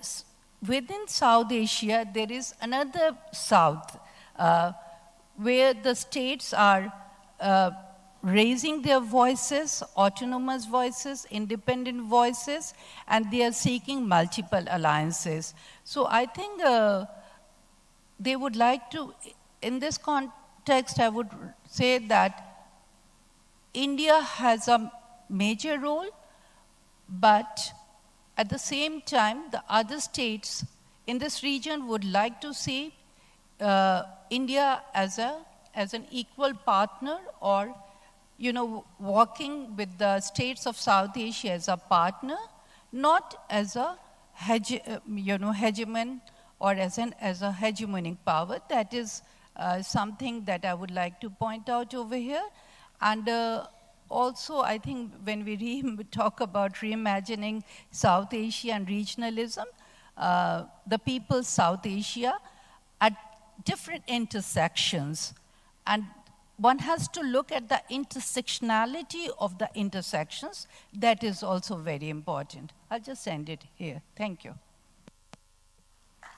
within South Asia, there is another South, where the states are raising their voices, autonomous voices, independent voices, and they are seeking multiple alliances. So I think they would like to, in this context, I would say that India has a major role, but at the same time, the other states in this region would like to see India as an equal partner, or working with the states of South Asia as a partner, not as a hegemon or as a hegemonic power. That is something that I would like to point out over here. And also, I think when we talk about reimagining South Asia and regionalism, the people South Asia at different intersections, and one has to look at the intersectionality of the intersections. That is also very important. I'll just end it here. Thank you.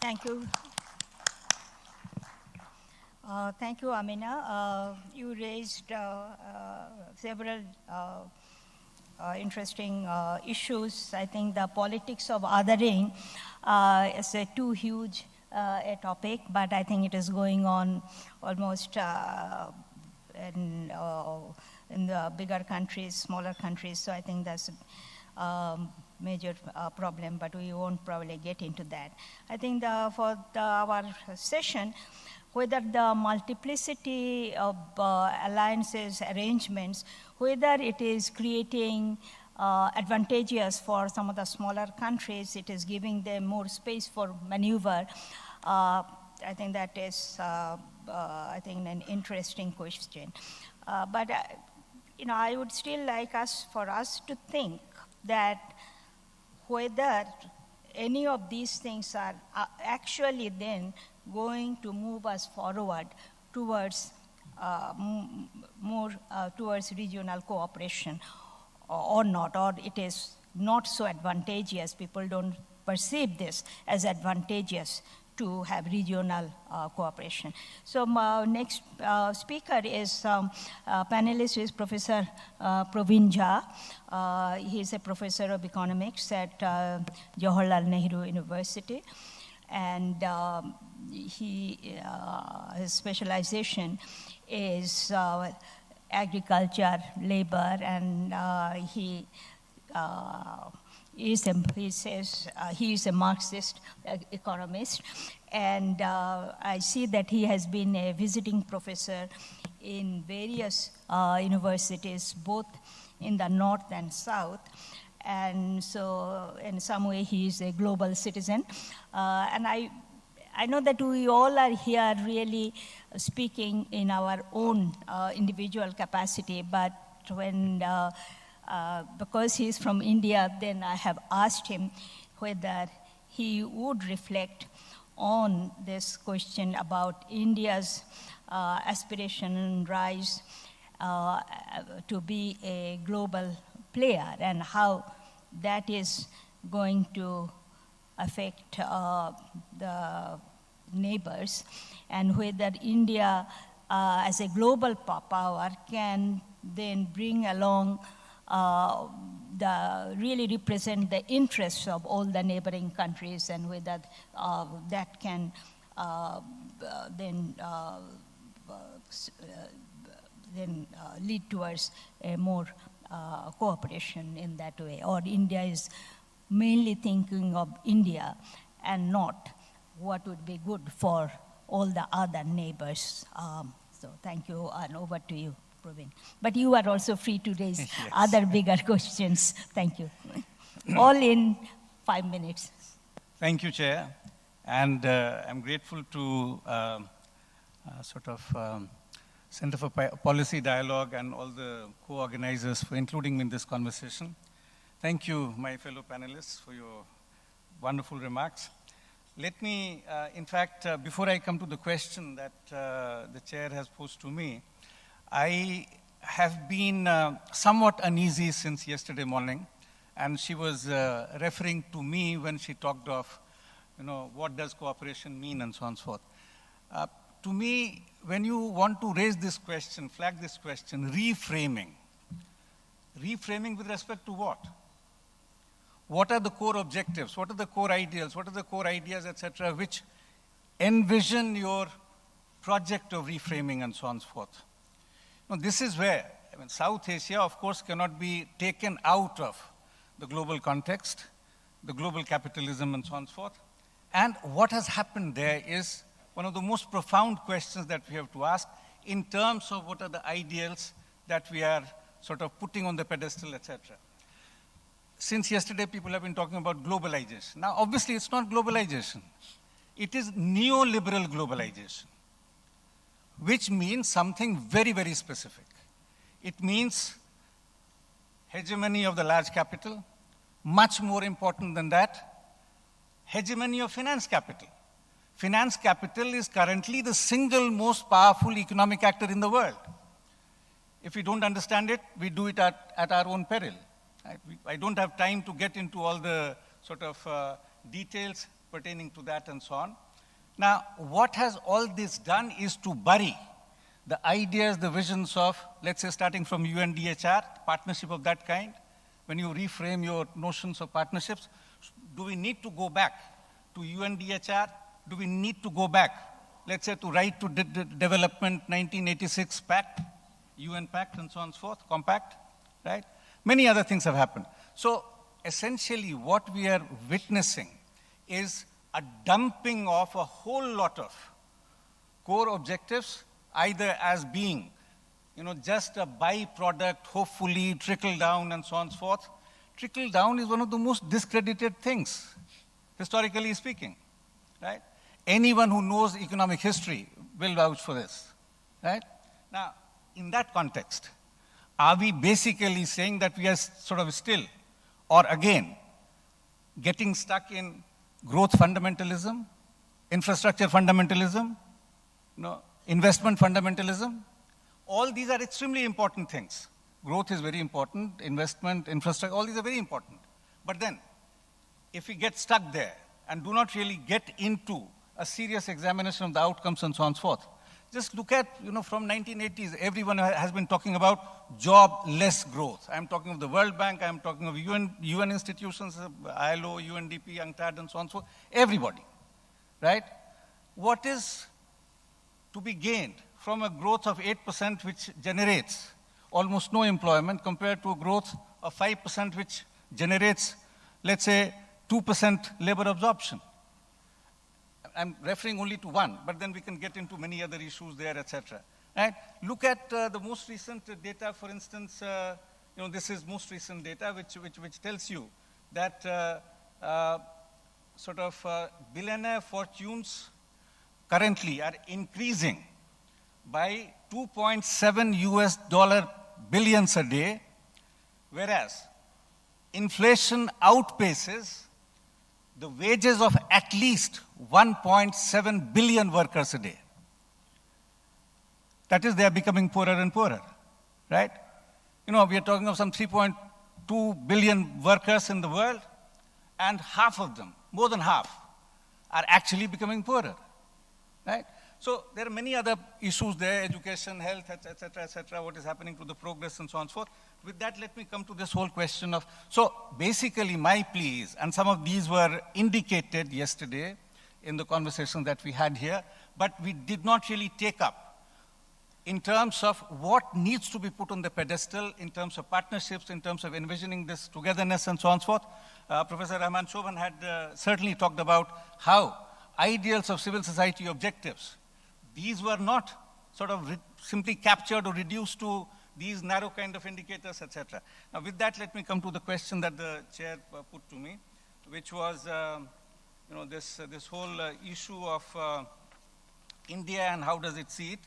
Thank you. Thank you, Amina. You raised several interesting issues. I think the politics of othering is too huge a topic, but I think it is going on almost in the bigger countries, smaller countries. So I think that's a major problem, but we won't probably get into that. I think for our session, whether the multiplicity of alliances, arrangements, whether it is creating advantageous for some of the smaller countries, it is giving them more space for maneuver. I think that is, I think, an interesting question. But I would still like for us to think that whether any of these things are actually then going to move us forward towards more towards regional cooperation or not, or it is not so advantageous. People don't perceive this as advantageous to have regional cooperation. So my next speaker is panelist is Professor Praveen Jha. He is a professor of economics at Jawaharlal Nehru University, and his specialization is agriculture, labor, and he says he is a Marxist economist, and I see that he has been a visiting professor in various universities, both in the north and south, and so in some way he is a global citizen. And I know that we all are here really speaking in our own individual capacity, but when because he's from India, then I have asked him whether he would reflect on this question about India's aspiration and rise to be a global player, and how that is going to affect the neighbors, and whether India as a global power can then bring along really represent the interests of all the neighboring countries, and whether that can then lead towards a more cooperation in that way, or India is mainly thinking of India and not what would be good for all the other neighbors. So thank you, and over to you, Praveen. But you are also free to raise yes. other bigger questions. Thank you. All in 5 minutes. Thank you, Chair. And I'm grateful to Center for Policy Dialogue and all the co-organizers for including me in this conversation. Thank you, my fellow panelists, for your wonderful remarks. Let me, in fact, before I come to the question that the chair has posed to me, I have been somewhat uneasy since yesterday morning, and she was referring to me when she talked of, what does cooperation mean and so on and so forth. to me, when you want to raise this question, flag this question, reframing. Reframing with respect to what? What are the core objectives? What are the core ideals? What are the core ideas, etc., which envision your project of reframing and so on and so forth? Now, this is where, South Asia, of course, cannot be taken out of the global context, the global capitalism and so on and so forth. And what has happened there is one of the most profound questions that we have to ask in terms of what are the ideals that we are sort of putting on the pedestal, etc. Since yesterday, people have been talking about globalization. Now, obviously, it's not globalization. It is neoliberal globalization, which means something very, very specific. It means hegemony of the large capital. Much more important than that, hegemony of finance capital. Finance capital is currently the single most powerful economic actor in the world. If we don't understand it, we do it at our own peril. I don't have time to get into all the sort of details pertaining to that and so on. Now, what has all this done is to bury the ideas, the visions of, let's say, starting from UNDHR, partnership of that kind. When you reframe your notions of partnerships, do we need to go back to UNDHR? Do we need to go back, let's say, to Right to Development 1986 Pact, UN Pact and so on and so forth, Compact, right? Many other things have happened. So essentially what we are witnessing is a dumping of a whole lot of core objectives, either as being just a byproduct, hopefully trickle down and so on and so forth. Trickle down is one of the most discredited things, historically speaking, right? Anyone who knows economic history will vouch for this, right? Now, in that context, are we basically saying that we are sort of still, or again, getting stuck in growth fundamentalism, infrastructure fundamentalism, investment fundamentalism? All these are extremely important things. Growth is very important, investment, infrastructure, all these are very important. But then, if we get stuck there and do not really get into a serious examination of the outcomes and so on and so forth, just look at, from 1980s, everyone has been talking about jobless growth. I'm talking of the World Bank, I'm talking of UN institutions, ILO, UNDP, UNCTAD, and so on and so forth, everybody, right? What is to be gained from a growth of 8%, which generates almost no employment, compared to a growth of 5%, which generates, let's say, 2% labor absorption? I'm referring only to one, but then we can get into many other issues there, etc. Right? Look at the most recent data, for instance, this is most recent data, which tells you that billionaire fortunes currently are increasing by 2.7 US dollar billions a day, whereas inflation outpaces the wages of at least 1.7 billion workers a day. That is, they are becoming poorer and poorer, right? We are talking of some 3.2 billion workers in the world, and half of them, more than half, are actually becoming poorer, right? So there are many other issues there, education, health, etc., what is happening to the progress and so on and so forth. With that, let me come to this whole question of, so basically my plea is, and some of these were indicated yesterday in the conversation that we had here, but we did not really take up in terms of what needs to be put on the pedestal, in terms of partnerships, in terms of envisioning this togetherness and so on and so forth. Professor Rahman Shoban had certainly talked about how ideals of civil society objectives, these were not sort of simply captured or reduced to these narrow kind of indicators, etc. Now, with that, let me come to the question that the chair put to me, which was, this whole issue of India and how does it see it.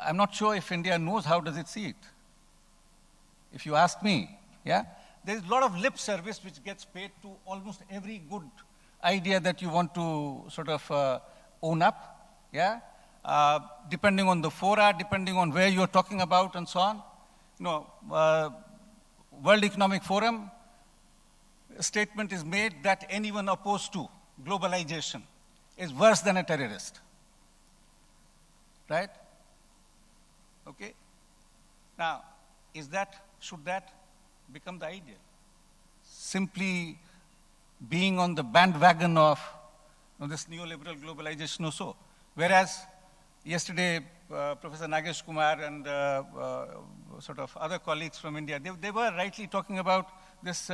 I'm not sure if India knows how does it see it. If you ask me, yeah, there's a lot of lip service which gets paid to almost every good idea that you want to sort of own up. Yeah, depending on the fora, depending on where you're talking about and so on. World Economic Forum, a statement is made that anyone opposed to globalization is worse than a terrorist. right? Okay? Now, should that become the ideal? Simply being on the bandwagon of this neoliberal globalization or so. Whereas yesterday, Professor Nagesh Kumar and sort of other colleagues from India, they were rightly talking about this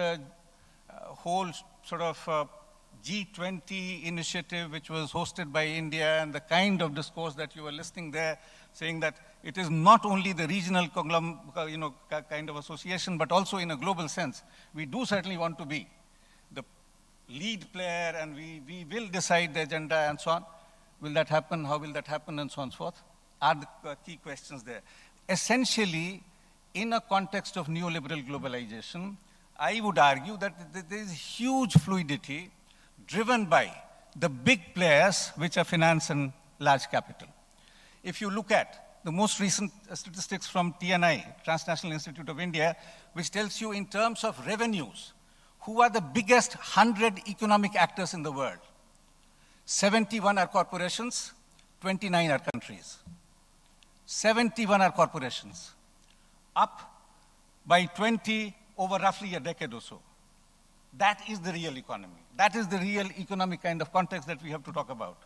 whole sort of G20 initiative which was hosted by India, and the kind of discourse that you were listening there, saying that it is not only the regional kind of association, but also in a global sense. We do certainly want to be the lead player, and we will decide the agenda and so on. Will that happen? How will that happen? And so on and so forth are the key questions there. Essentially, in a context of neoliberal globalization, I would argue that there is huge fluidity driven by the big players, which are finance and large capital. If you look at the most recent statistics from TNI, Transnational Institute of India, which tells you in terms of revenues, who are the biggest 100 economic actors in the world. 71 are corporations, 29 are countries. 71 are corporations, up by 20 over roughly a decade or so. That is the real economy. That is the real economic kind of context that we have to talk about.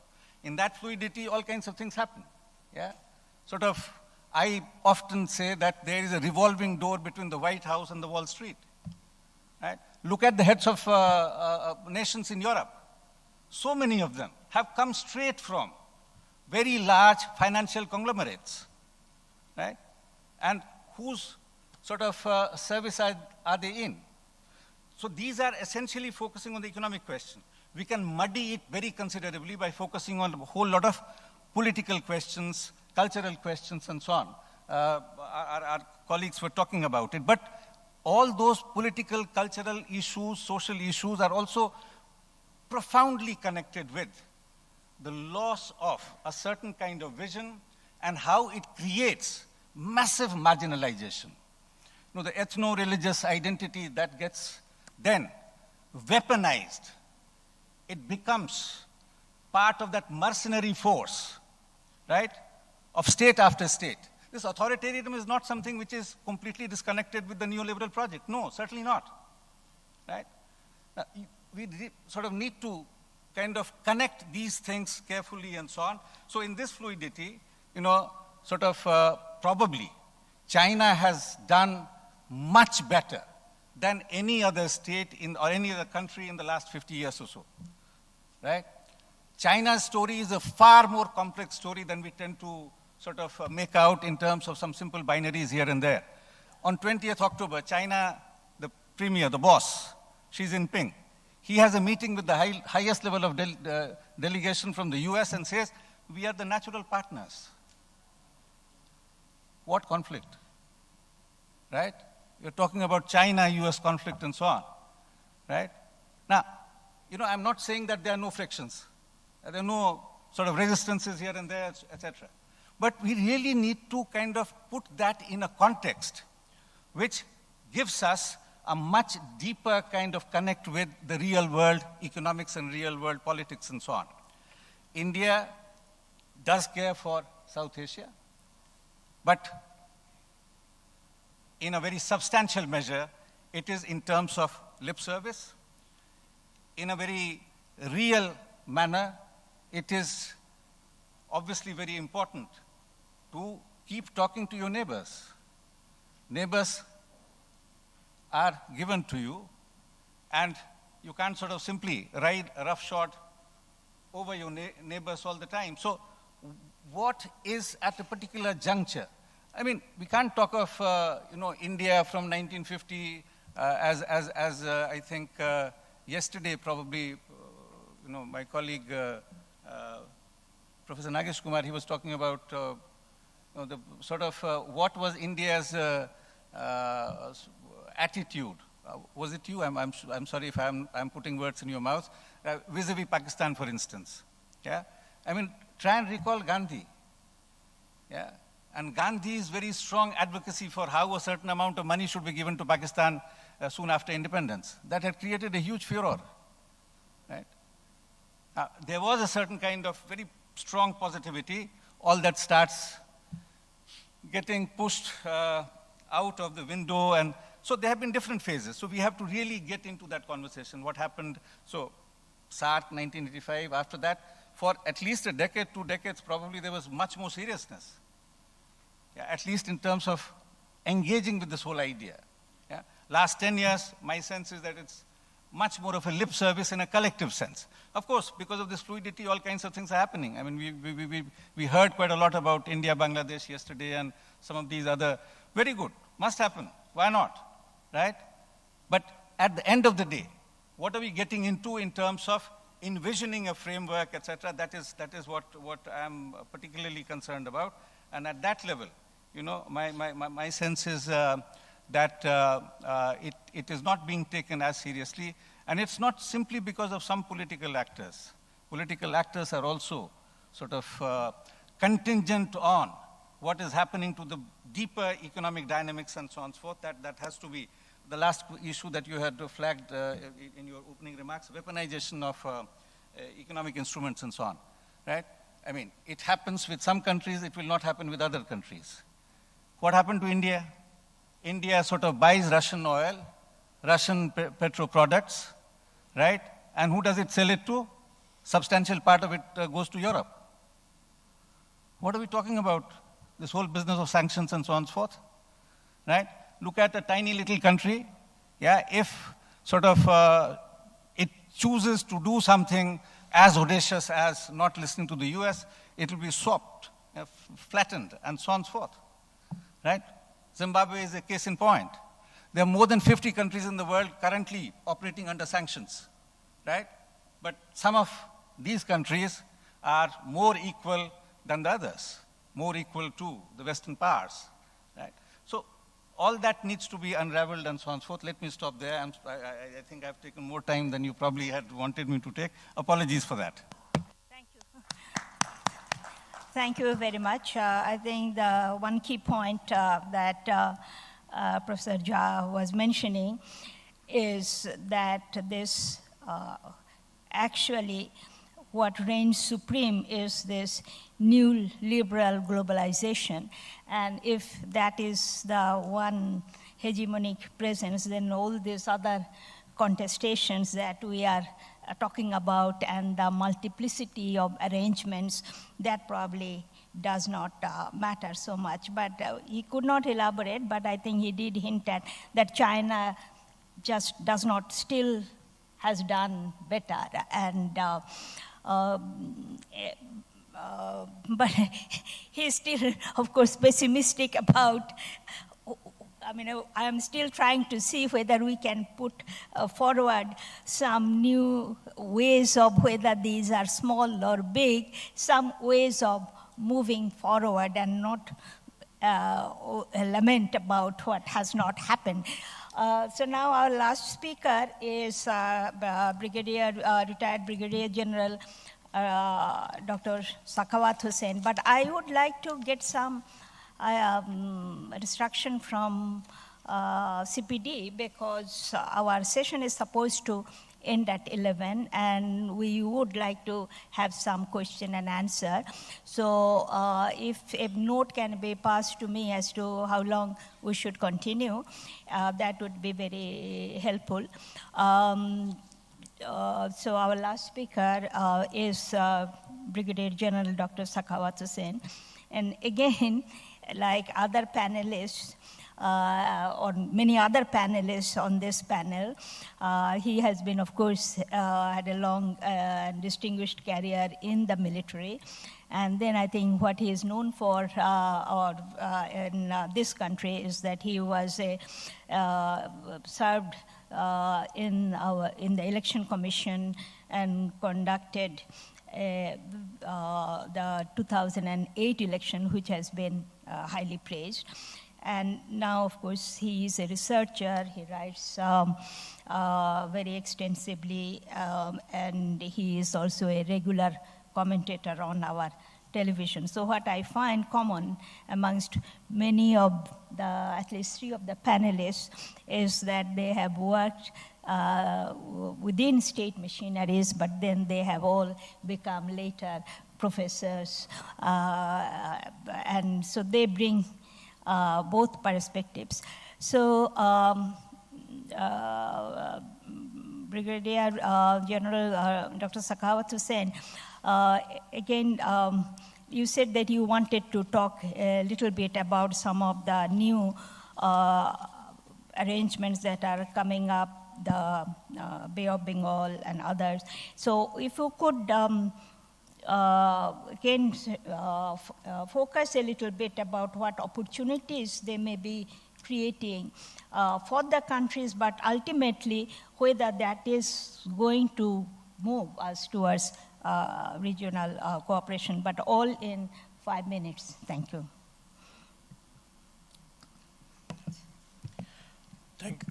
In that fluidity, all kinds of things happen. Yeah? Sort of, I often say that there is a revolving door between the White House and the Wall Street. Right? Look at the heads of nations in Europe. So many of them have come straight from very large financial conglomerates. Right? And whose sort of service are they in? So these are essentially focusing on the economic question. We can muddy it very considerably by focusing on a whole lot of political questions, cultural questions, and so on. Our colleagues were talking about it. But all those political, cultural issues, social issues are also profoundly connected with the loss of a certain kind of vision and how it creates massive marginalization. You know, the ethno-religious identity that gets then weaponized, it becomes part of that mercenary force, right, of state after state. This authoritarianism is not something which is completely disconnected with the neoliberal project. No, certainly not, right? Now, we sort of need to kind of connect these things carefully and so on. So in this fluidity, you know, sort of probably China has done much better than any other state or any other country in the last 50 years or so, right? China's story is a far more complex story than we tend to sort of make out in terms of some simple binaries here and there. On 20th October, China, the premier, the boss, Xi Jinping, he has a meeting with the highest level of delegation from the US and says, we are the natural partners. What conflict, right? You're talking about China-US conflict and so on, right? Now, you know, I'm not saying that there are no frictions. There are no sort of resistances here and there, etc. But we really need to kind of put that in a context which gives us a much deeper kind of connect with the real world economics and real world politics and so on. India does care for South Asia, but in a very substantial measure, it is in terms of lip service. In a very real manner, it is obviously very important to keep talking to your neighbors. Neighbors are given to you, and you can't sort of simply ride roughshod over your neighbors all the time. So what is at a particular juncture? I mean, we can't talk of you know, India from 1950 as I think yesterday probably, you know, my colleague Professor Nagesh Kumar, he was talking about you know, the sort of what was India's attitude. Was it you? I'm sorry if I'm putting words in your mouth. Vis-a-vis Pakistan, for instance. Yeah, I mean, try and recall Gandhi. Yeah. And Gandhi's very strong advocacy for how a certain amount of money should be given to Pakistan soon after independence. That had created a huge furor, right? There was a certain kind of very strong positivity all that starts getting pushed out of the window. And so there have been different phases. So we have to really get into that conversation. What happened? So SART, 1985, after that, for at least a decade, 2 decades, probably there was much more seriousness. Yeah, at least in terms of engaging with this whole idea. Yeah? Last 10 years, my sense is that it's much more of a lip service in a collective sense. Of course, because of this fluidity, all kinds of things are happening. I mean, we heard quite a lot about India, Bangladesh yesterday, and some of these other, very good, must happen. Why not, right? But at the end of the day, what are we getting into in terms of envisioning a framework, etc.? That is what I'm particularly concerned about. And at that level, you know, my sense is that it is not being taken as seriously. And it's not simply because of some political actors. Political actors are also sort of contingent on what is happening to the deeper economic dynamics and so on and so forth. That has to be the last issue that you had flagged in your opening remarks, weaponization of economic instruments and so on, right? I mean, it happens with some countries, it will not happen with other countries. What happened to India? India sort of buys Russian oil, Russian petro products, right? And who does it sell it to? Substantial part of it goes to Europe. What are we talking about? This whole business of sanctions and so on and so forth, right? Look at a tiny little country, yeah, if sort of it chooses to do something as audacious as not listening to the US, it will be swapped, flattened, and so on and so forth, right? Zimbabwe is a case in point. There are more than 50 countries in the world currently operating under sanctions, right? But some of these countries are more equal than the others, more equal to the Western powers, right? So all that needs to be unraveled and so on and so forth. Let me stop there. I think I've taken more time than you probably had wanted me to take. Apologies for that. Thank you. Thank you very much. I think the one key point that Professor Jha was mentioning is that this actually what reigns supreme is this new liberal globalization. And if that is the one hegemonic presence, then all these other contestations that we are talking about and the multiplicity of arrangements, that probably does not matter so much. But he could not elaborate, but I think he did hint at that China just does not still has done better. And but he's still, of course, pessimistic about, I mean, I am still trying to see whether we can put forward some new ways of whether these are small or big, some ways of moving forward and not lament about what has not happened. So now our last speaker is retired Brigadier General Dr. Sakhawat Hussain. But I would like to get some instruction from CPD, because our session is supposed to end at 11, and we would like to have some question and answer. So if a note can be passed to me as to how long we should continue, that would be very helpful. So our last speaker is Brigadier General Dr. Sakhawat Hussain. And again, like other panelists, or many other panelists on this panel, he has been, of course, had a long distinguished career in the military. And then I think what he is known for in this country is that he was served in the Election Commission and conducted the 2008 election, which has been highly praised. And now, of course, he is a researcher. He writes very extensively, and he is also a regular commentator on our television. So what I find common amongst many of the, at least 3 of the panelists, is that they have worked within state machineries, but then they have all become later professors, and so they bring both perspectives. So Brigadier General Dr. Sakhawat Hussain, again, you said that you wanted to talk a little bit about some of the new arrangements that are coming up, the Bay of Bengal and others. So if you could again focus a little bit about what opportunities they may be creating for the countries, but ultimately whether that is going to move us towards regional cooperation, but all in 5 minutes. Thank you.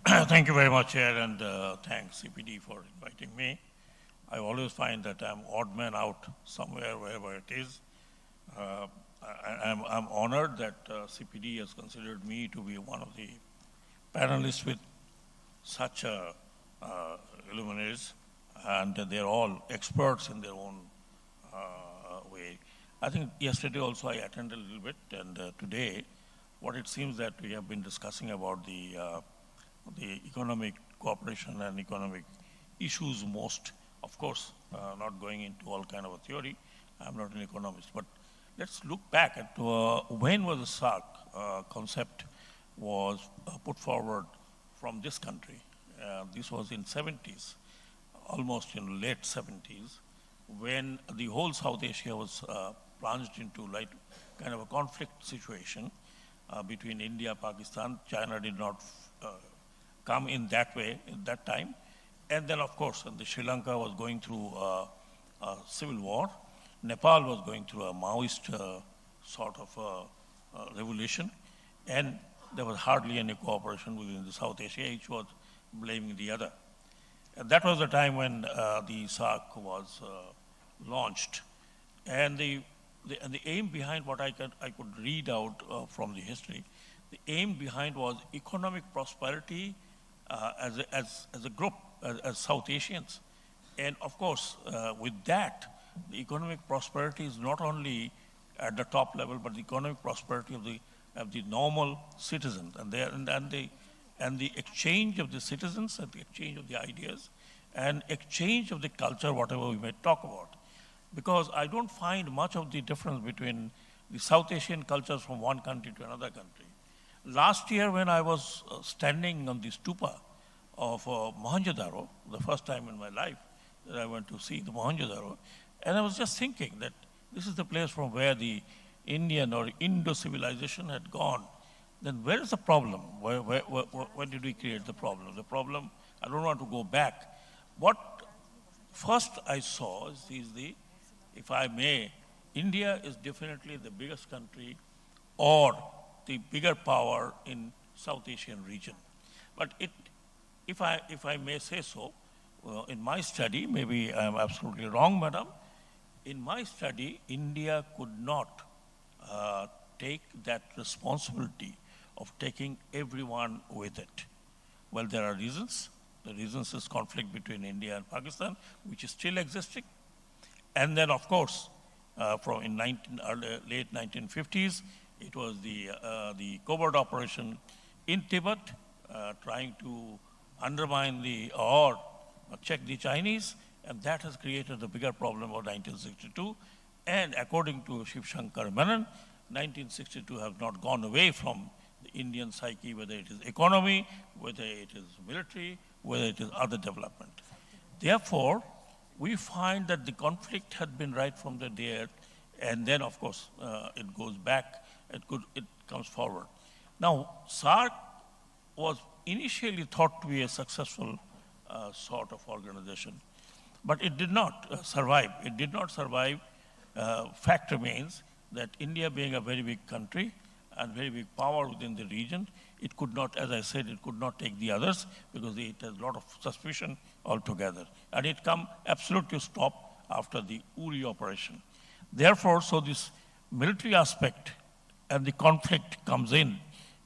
Thank you very much, Chair, and thanks CPD for inviting me. I always find that I'm odd man out somewhere, wherever it is. I'm honored that CPD has considered me to be one of the panelists with such luminaries, and they're all experts in their own way. I think yesterday also I attended a little bit, and today, what it seems that we have been discussing about the economic cooperation and economic issues most. Of course, not going into all kind of a theory. I'm not an economist, but let's look back at when was the SAARC concept was put forward from this country. This was in 70s, almost in late 70s, when the whole South Asia was plunged into like kind of a conflict situation between India, Pakistan. China did not come in that way at that time. And then, of course, the Sri Lanka was going through a civil war. Nepal was going through a Maoist sort of revolution. And there was hardly any cooperation within the South Asia. Each was blaming the other. And that was the time when the SAARC was launched. And the aim behind what I could read out from the history, the aim behind was economic prosperity as a group, as South Asians. And of course, with that, the economic prosperity is not only at the top level, but the economic prosperity of the normal citizens, and the exchange of the citizens, and the exchange of the ideas, and exchange of the culture, whatever we may talk about. Because I don't find much of the difference between the South Asian cultures from one country to another country. Last year, when I was standing on the stupa of Mohenjo-daro, the first time in my life that I went to see the Mohenjo-daro, and I was just thinking that this is the place from where the Indian or Indo-civilization had gone. Then where is the problem? Where did we create the problem? The problem, I don't want to go back. What first I saw is if I may, India is definitely the biggest country or the bigger power in South Asian region. But if I may say so, in my study, maybe I'm absolutely wrong, madam, in my study, India could not take that responsibility of taking everyone with it. Well, there are reasons. The reasons is conflict between India and Pakistan, which is still existing. And then, of course, in late 1950s, it was the covert operation in Tibet, trying to undermine or check the Chinese, and that has created the bigger problem of 1962. And according to Shiv Shankar Menon, 1962 has not gone away from the Indian psyche, whether it is economy, whether it is military, whether it is other development. Therefore, we find that the conflict had been right from the there, and then, of course, it goes back, it comes forward. Now, SAARC was initially thought to be a successful sort of organization, but it did not survive. It did not survive. Fact remains that India, being a very big country and very big power within the region, it could not, as I said, it could not take the others because it has a lot of suspicion altogether. And it come absolutely stop after the Uri operation. Therefore, so this military aspect and the conflict comes in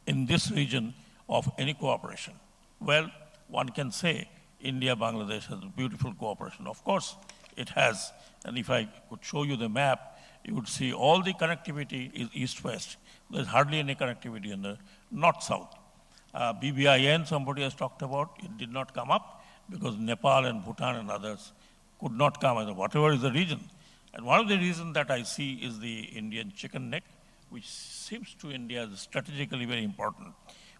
this region of any cooperation. Well, one can say India, Bangladesh has a beautiful cooperation. Of course, it has. And if I could show you the map, you would see all the connectivity is east-west. There's hardly any connectivity in the north-south. BBIN, somebody has talked about, it did not come up because Nepal and Bhutan and others could not come, whatever is the reason. And one of the reasons that I see is the Indian chicken neck, which seems to India as strategically very important,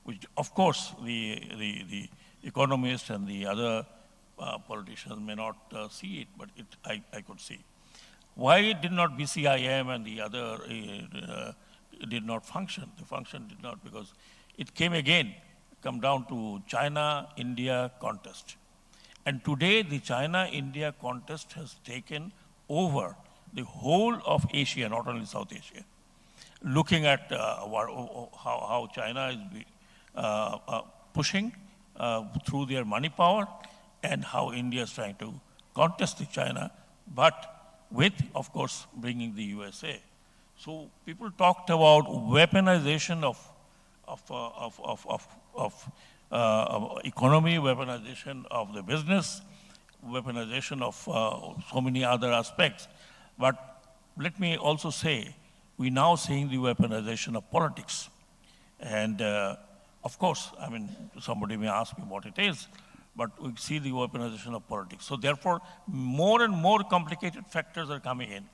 which of course the economists and the other politicians may not see it, but I could see. Why did not BCIM and the other did not function? The function did not because it came again, come down to China-India contest. And today the China-India contest has taken over the whole of Asia, not only South Asia. Looking at how China is pushing through their money power and how India is trying to contest with China, but with, of course, bringing the USA. So people talked about weaponization of economy, weaponization of the business, weaponization of so many other aspects. But let me also say, we're now seeing the weaponization of politics. And of course, I mean, somebody may ask me what it is, but we see the weaponization of politics. So therefore, more and more complicated factors are coming in.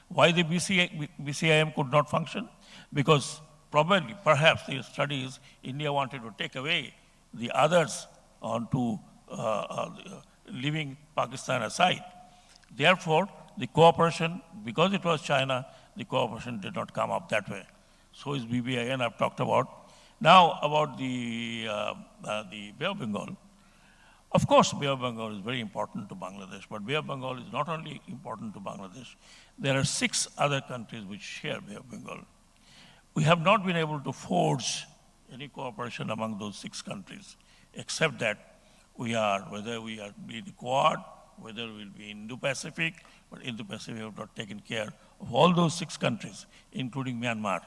Why the BCIM could not function? Because probably, perhaps, the studies, India wanted to take away the others onto leaving Pakistan aside. Therefore, the cooperation, because it was China, the cooperation did not come up that way. So is BBIN, I've talked about. Now, about the Bay of Bengal. Of course, Bay of Bengal is very important to Bangladesh, but Bay of Bengal is not only important to Bangladesh. There are 6 other countries which share Bay of Bengal. We have not been able to forge any cooperation among those 6 countries, except that whether we are in the Quad, whether we'll be in Indo-Pacific, but Indo-Pacific we have not taken care of all those 6 countries, including Myanmar,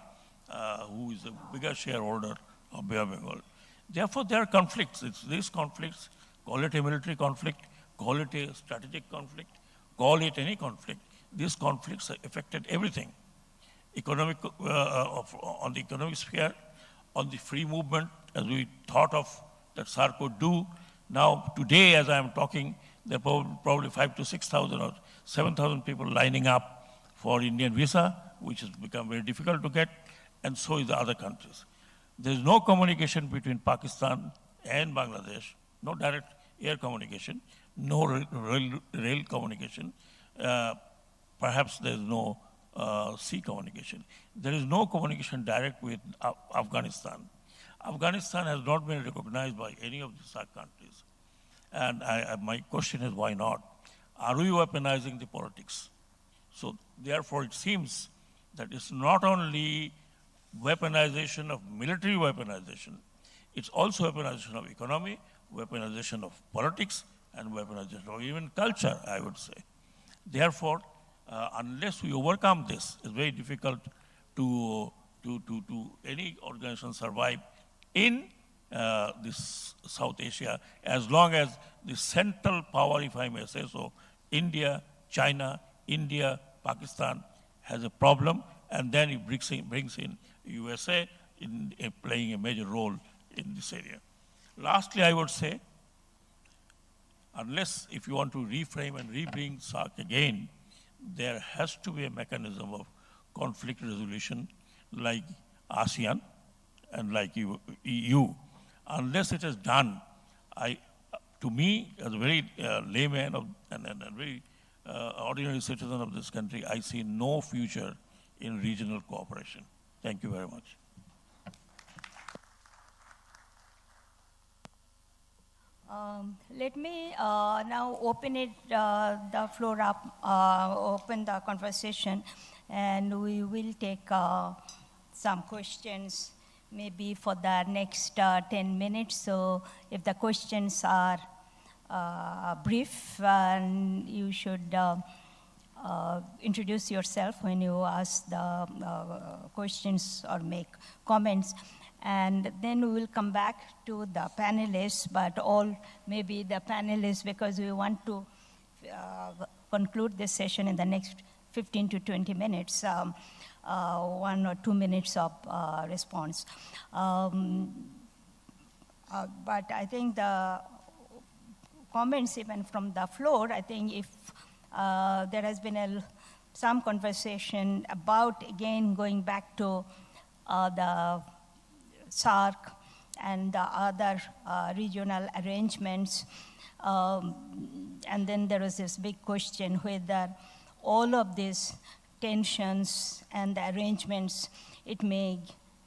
who is the biggest shareholder of Bay of Bengal. Therefore, there are conflicts. It's these conflicts, call it a military conflict, call it a strategic conflict, call it any conflict. These conflicts have affected everything. On the economic sphere, on the free movement, as we thought of that SAR could do. Now, today, as I am talking, there are probably 5,000 to 6,000 or 7,000 people lining up for Indian visa, which has become very difficult to get, and so is the other countries. There is no communication between Pakistan and Bangladesh, no direct air communication, no rail communication. Perhaps there is no sea communication. There is no communication direct with Afghanistan. Afghanistan has not been recognized by any of the SAARC countries. And my question is, why not? Are we weaponizing the politics? So therefore, it seems that it's not only weaponization of military weaponization, it's also weaponization of economy, weaponization of politics, and weaponization of even culture, I would say. Therefore, unless we overcome this, it's very difficult to any organization survive in this South Asia, as long as the central power, if I may say so, India, China, India, Pakistan has a problem, and then it brings in USA in playing a major role in this area. Lastly, I would say, unless if you want to reframe and rebring SAARC again, there has to be a mechanism of conflict resolution like ASEAN and like EU. Unless it is done, to me, as a very layman and a very ordinary citizen of this country, I see no future in regional cooperation. Thank you very much. Let me now open the floor up, open the conversation, and we will take some questions maybe for the next 10 minutes. So if the questions are brief, and you should introduce yourself when you ask the questions or make comments. And then we will come back to the panelists, but maybe the panelists, because we want to conclude this session in the next 15 to 20 minutes, 1 or 2 minutes of response. But I think the comments even from the floor, I think if there has been some conversation about, again, going back to the SAARC and the other regional arrangements, and then there was this big question whether all of these tensions and the arrangements, it may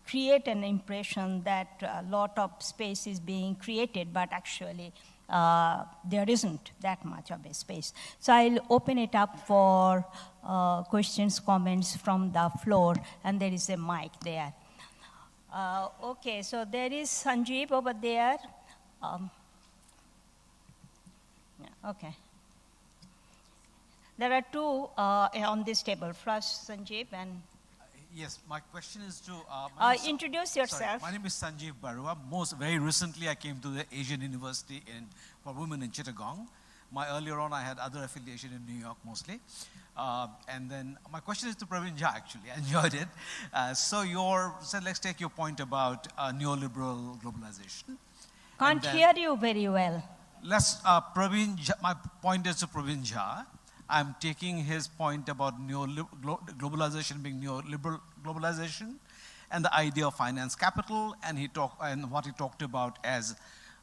create an impression that a lot of space is being created, but actually there isn't that much of a space. So I'll open it up for questions, comments from the floor, and there is a mic there. Okay, so there is Sanjeev over there. Yeah, okay. There are two on this table. First, Sanjeev, and yes, my question is to... introduce yourself. Sorry, my name is Sanjeev Barua. Very recently, I came to the Asian University for Women in Chittagong. Earlier on, I had other affiliation in New York mostly. And then my question is to Praveen Jha, actually. I enjoyed it. So let's take your point about neoliberal globalization. Can't hear you very well. Praveen Jha, my point is to Praveen Jha. I'm taking his point about globalization being neoliberal globalization and the idea of finance capital, and what he talked about as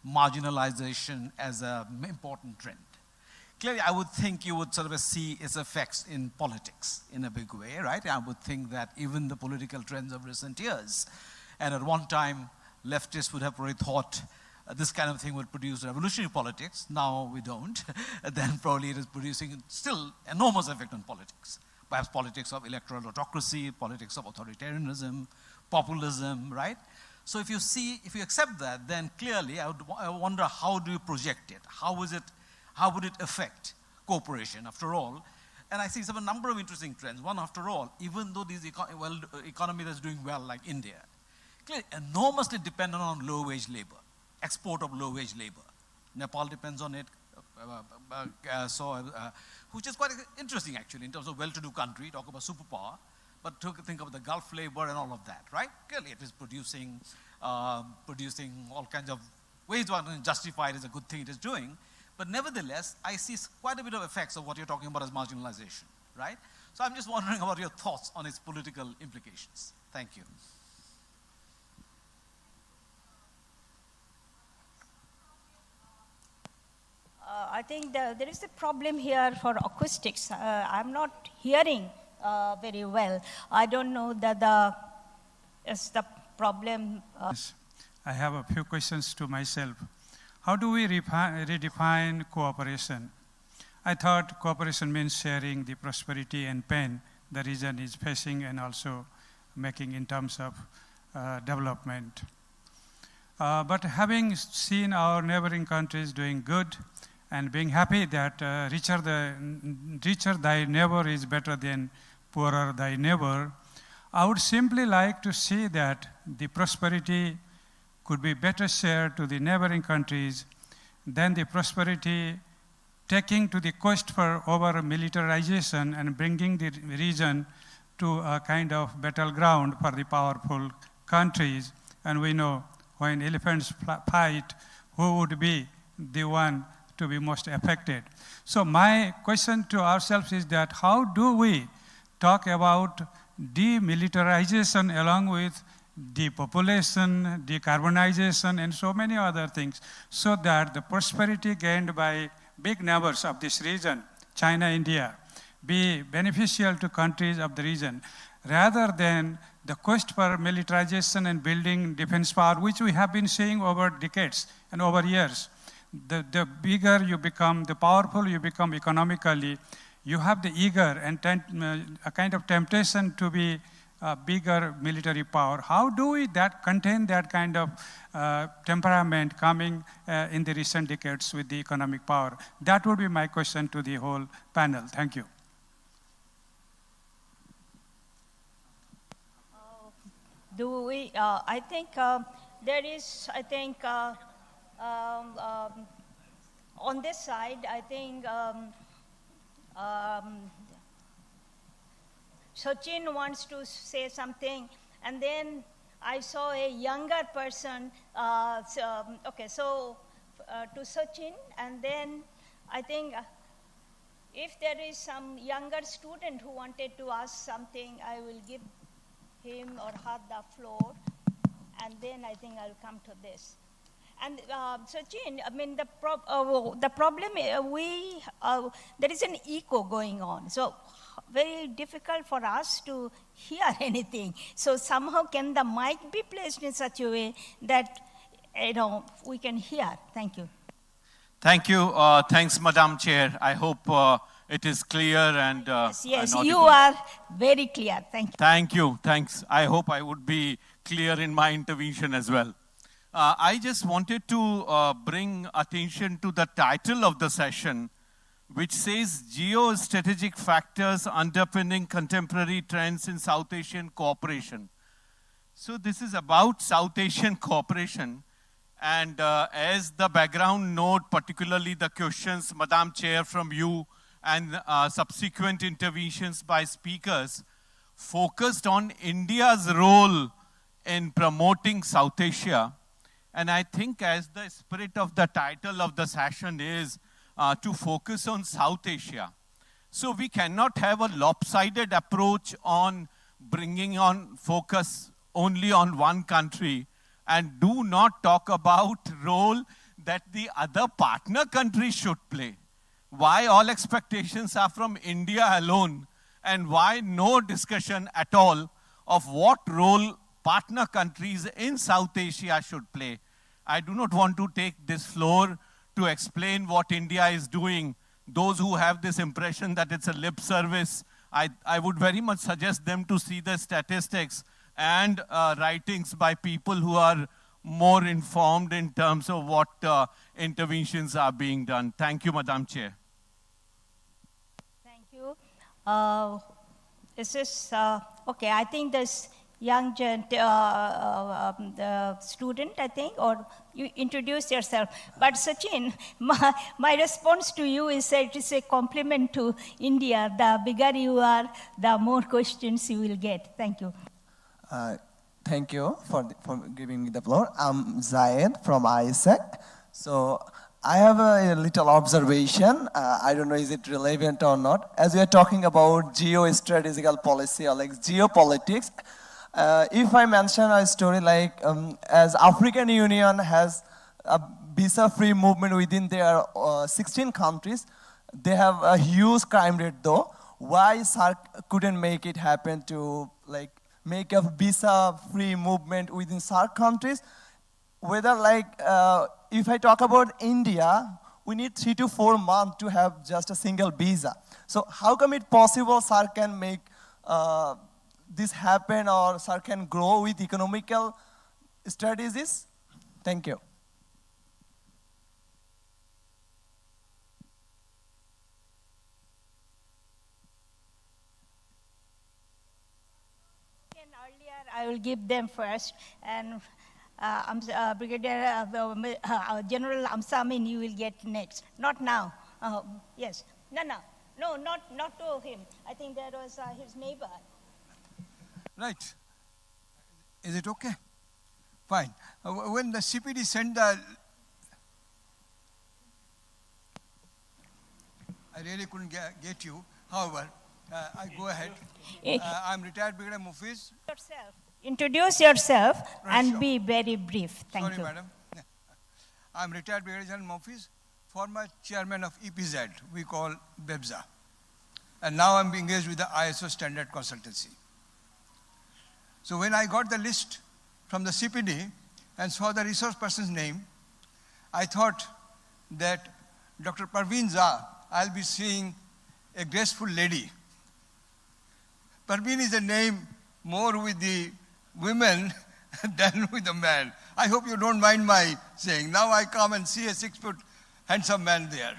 marginalization as an important trend. Clearly, I would think you would sort of see its effects in politics in a big way, right? I would think that even the political trends of recent years, and at one time, leftists would have probably thought this kind of thing would produce revolutionary politics. Now we don't. Then probably it is producing still enormous effect on politics. Perhaps politics of electoral autocracy, politics of authoritarianism, populism, right? So if you accept that, then clearly I wonder, how do you project it? How would it affect cooperation after all? And I see a number of interesting trends. One, after all, even though these economy that's doing well like India, clearly enormously dependent on low-wage labor. Export of low-wage labor. Nepal depends on it, which is quite interesting actually in terms of well-to-do country, talk about superpower, but think of the Gulf labor and all of that, right? Clearly it is producing all kinds of ways one can justify it as a good thing it is doing, but nevertheless, I see quite a bit of effects of what you're talking about as marginalization, right? So I'm just wondering about your thoughts on its political implications. Thank you. I think there is a problem here for acoustics. I'm not hearing very well. I don't know that is the problem. I have a few questions to myself. How do we redefine cooperation? I thought cooperation means sharing the prosperity and pain the region is facing and also making in terms of development. But having seen our neighboring countries doing good, and being happy that richer thy neighbor is better than poorer thy neighbor, I would simply like to see that the prosperity could be better shared to the neighboring countries than the prosperity taking to the cost for over militarization and bringing the region to a kind of battleground for the powerful countries. And we know when elephants fight, who would be the one to be most affected. So my question to ourselves is that how do we talk about demilitarization along with depopulation, decarbonization, and so many other things, so that the prosperity gained by big neighbors of this region, China, India, be beneficial to countries of the region, rather than the cost for militarization and building defense power, which we have been seeing over decades and over years. The bigger you become, the powerful you become economically, you have the eager and a kind of temptation to be a bigger military power. How do we contain that kind of temperament coming in the recent decades with the economic power? That would be my question to the whole panel. Thank you. I think there is, on this side, I think Sachin wants to say something, and then I saw a younger person. To Sachin, and then I think if there is some younger student who wanted to ask something, I will give him or her the floor, and then I think I'll come to this. And Sachin, I mean, the problem, there is an echo going on. So very difficult for us to hear anything. So somehow can the mic be placed in such a way that, we can hear? Thank you. Thank you. Thanks, Madam Chair. I hope it is clear and Yes, and you audible. are very clear. Thank you. Thank you. Thanks. I hope I would be clear in my intervention as well. I just wanted to bring attention to the title of the session, which says Geostrategic Factors Underpinning Contemporary Trends in South Asian Cooperation. So this is about South Asian cooperation. And as the background note, particularly the questions, Madam Chair, from you and subsequent interventions by speakers, focused on India's role in promoting South Asia. And I think as the spirit of the title of the session is to focus on South Asia. So we cannot have a lopsided approach on bringing on focus only on one country and do not talk about role that the other partner countries should play. Why all expectations are from India alone, and why no discussion at all of what role partner countries in South Asia should play. I do not want to take this floor to explain what India is doing. Those who have this impression that it's a lip service, I would very much suggest them to see the statistics and writings by people who are more informed in terms of what interventions are being done. Thank you, Madam Chair. Thank you. Is this, okay, I think this young student, I think, or you introduce yourself. But Sachin, my response to you is that it is a compliment to India. The bigger you are, the more questions you will get. Thank you. Thank you for giving me the floor. I'm Zayed from ISEC. So I have a little observation. I don't know is it relevant or not. As we are talking about geostrategical policy or like geopolitics, if I mention a story like as African Union has a visa-free movement within their 16 countries, they have a huge crime rate though. Why SAARC couldn't make it happen to like make a visa-free movement within SAARC countries? Whether like, if I talk about India, we need 3 to 4 months to have just a single visa. So how come it possible SAARC can make this happen, or SAARC can grow with economical strategies? Thank you. I will give them first, and Brigadier General Amsamin, you will get next. Not now. Yes. No, not to him. I think that was his neighbor. Right. Is it okay? Fine. When the CPD sent the... I really couldn't get you. However, I go ahead. I'm retired Brigadier Mufiz. Introduce yourself and sure. be very brief. Thank you. Sorry, madam. I'm retired Brigadier General Mufiz, former chairman of EPZ, we call BEBZA. And now I'm engaged with the ISO standard consultancy. So when I got the list from the CPD and saw the resource person's name, I thought that Dr. Parveen Jha, I'll be seeing a graceful lady. Parveen is a name more with the women than with the man. I hope you don't mind my saying. Now I come and see a 6-foot handsome man there.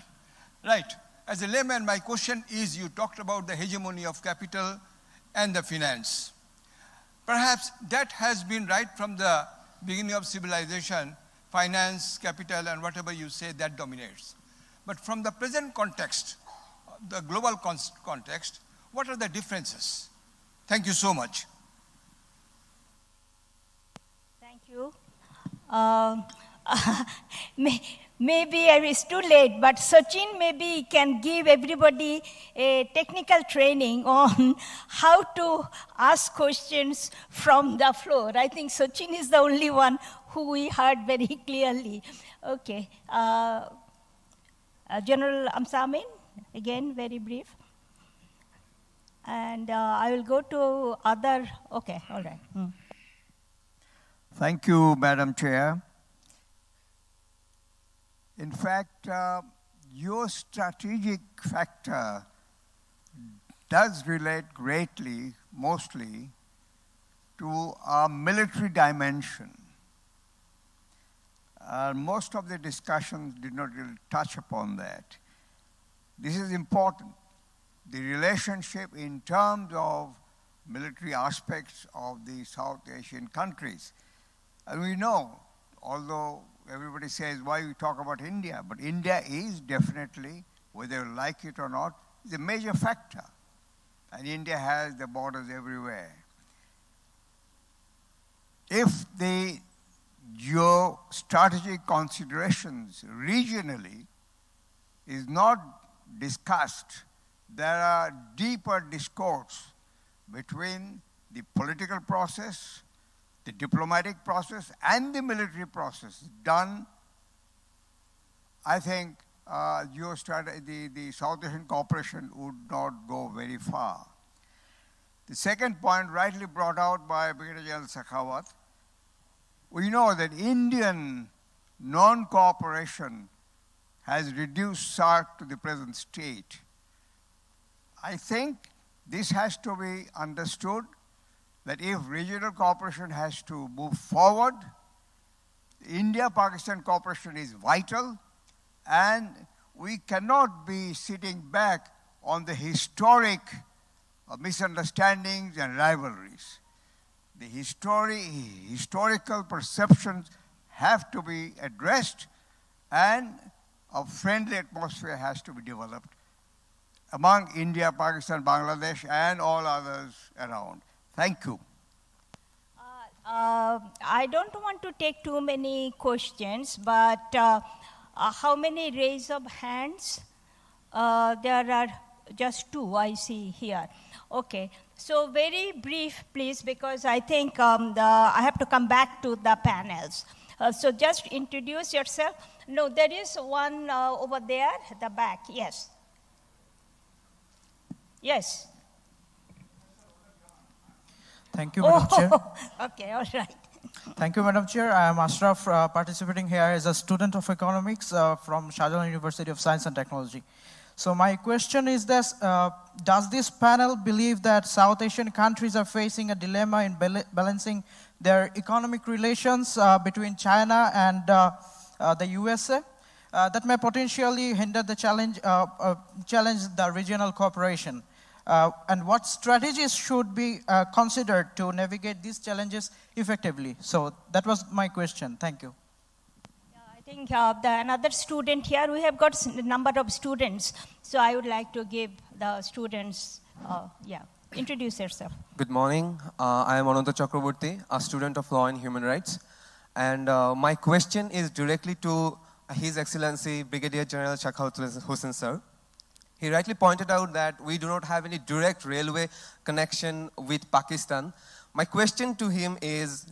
Right. As a layman, my question is, you talked about the hegemony of capital and the finance. Perhaps that has been right from the beginning of civilization, finance, capital, and whatever you say, that dominates. But from the present context, the global context, what are the differences? Thank you so much. Thank you. Maybe it's too late, but Sachin maybe can give everybody a technical training on how to ask questions from the floor. I think Sachin is the only one who we heard very clearly. Okay. General Amsamin, again, very brief. And I will go to other, okay, all right. Thank you, Madam Chair. In fact, your strategic factor does relate greatly, mostly, to our military dimension. Most of the discussions did not really touch upon that. This is important. The relationship in terms of military aspects of the South Asian countries. And we know, although everybody says, why we talk about India? But India is definitely, whether you like it or not, is a major factor. And India has the borders everywhere. If the geostrategic considerations regionally is not discussed, there are deeper discourse between the political process, the diplomatic process, and the military process done. I think the South Asian cooperation would not go very far. The second point, rightly brought out by Brigadier General Sakhawat, we know that Indian non-cooperation has reduced SAARC to the present state. I think this has to be understood that if regional cooperation has to move forward, India-Pakistan cooperation is vital, and we cannot be sitting back on the historic misunderstandings and rivalries. The historical perceptions have to be addressed, and a friendly atmosphere has to be developed among India, Pakistan, Bangladesh, and all others around. Thank you. I don't want to take too many questions, but how many raise of hands? There are just two I see here. Okay, so very brief, please, because I think I have to come back to the panels. So just introduce yourself. No, there is one over there at the back. Yes. Yes. Thank you, Madam Chair. Okay, all right. Thank you, Madam Chair. I am Ashraf, participating here as a student of economics from Shah Jahan University of Science and Technology. So my question is this, does this panel believe that South Asian countries are facing a dilemma in balancing their economic relations between China and the USA that may potentially hinder the challenge the regional cooperation? And what strategies should be considered to navigate these challenges effectively? So that was my question. Thank you. I think another student here, we have got a number of students, so I would like to give the students, introduce yourself. Good morning. I am Ananta Chakraborty, a student of Law and Human Rights. And my question is directly to His Excellency Brigadier General Shakhawat Hussain sir. He rightly pointed out that we do not have any direct railway connection with Pakistan. My question to him is,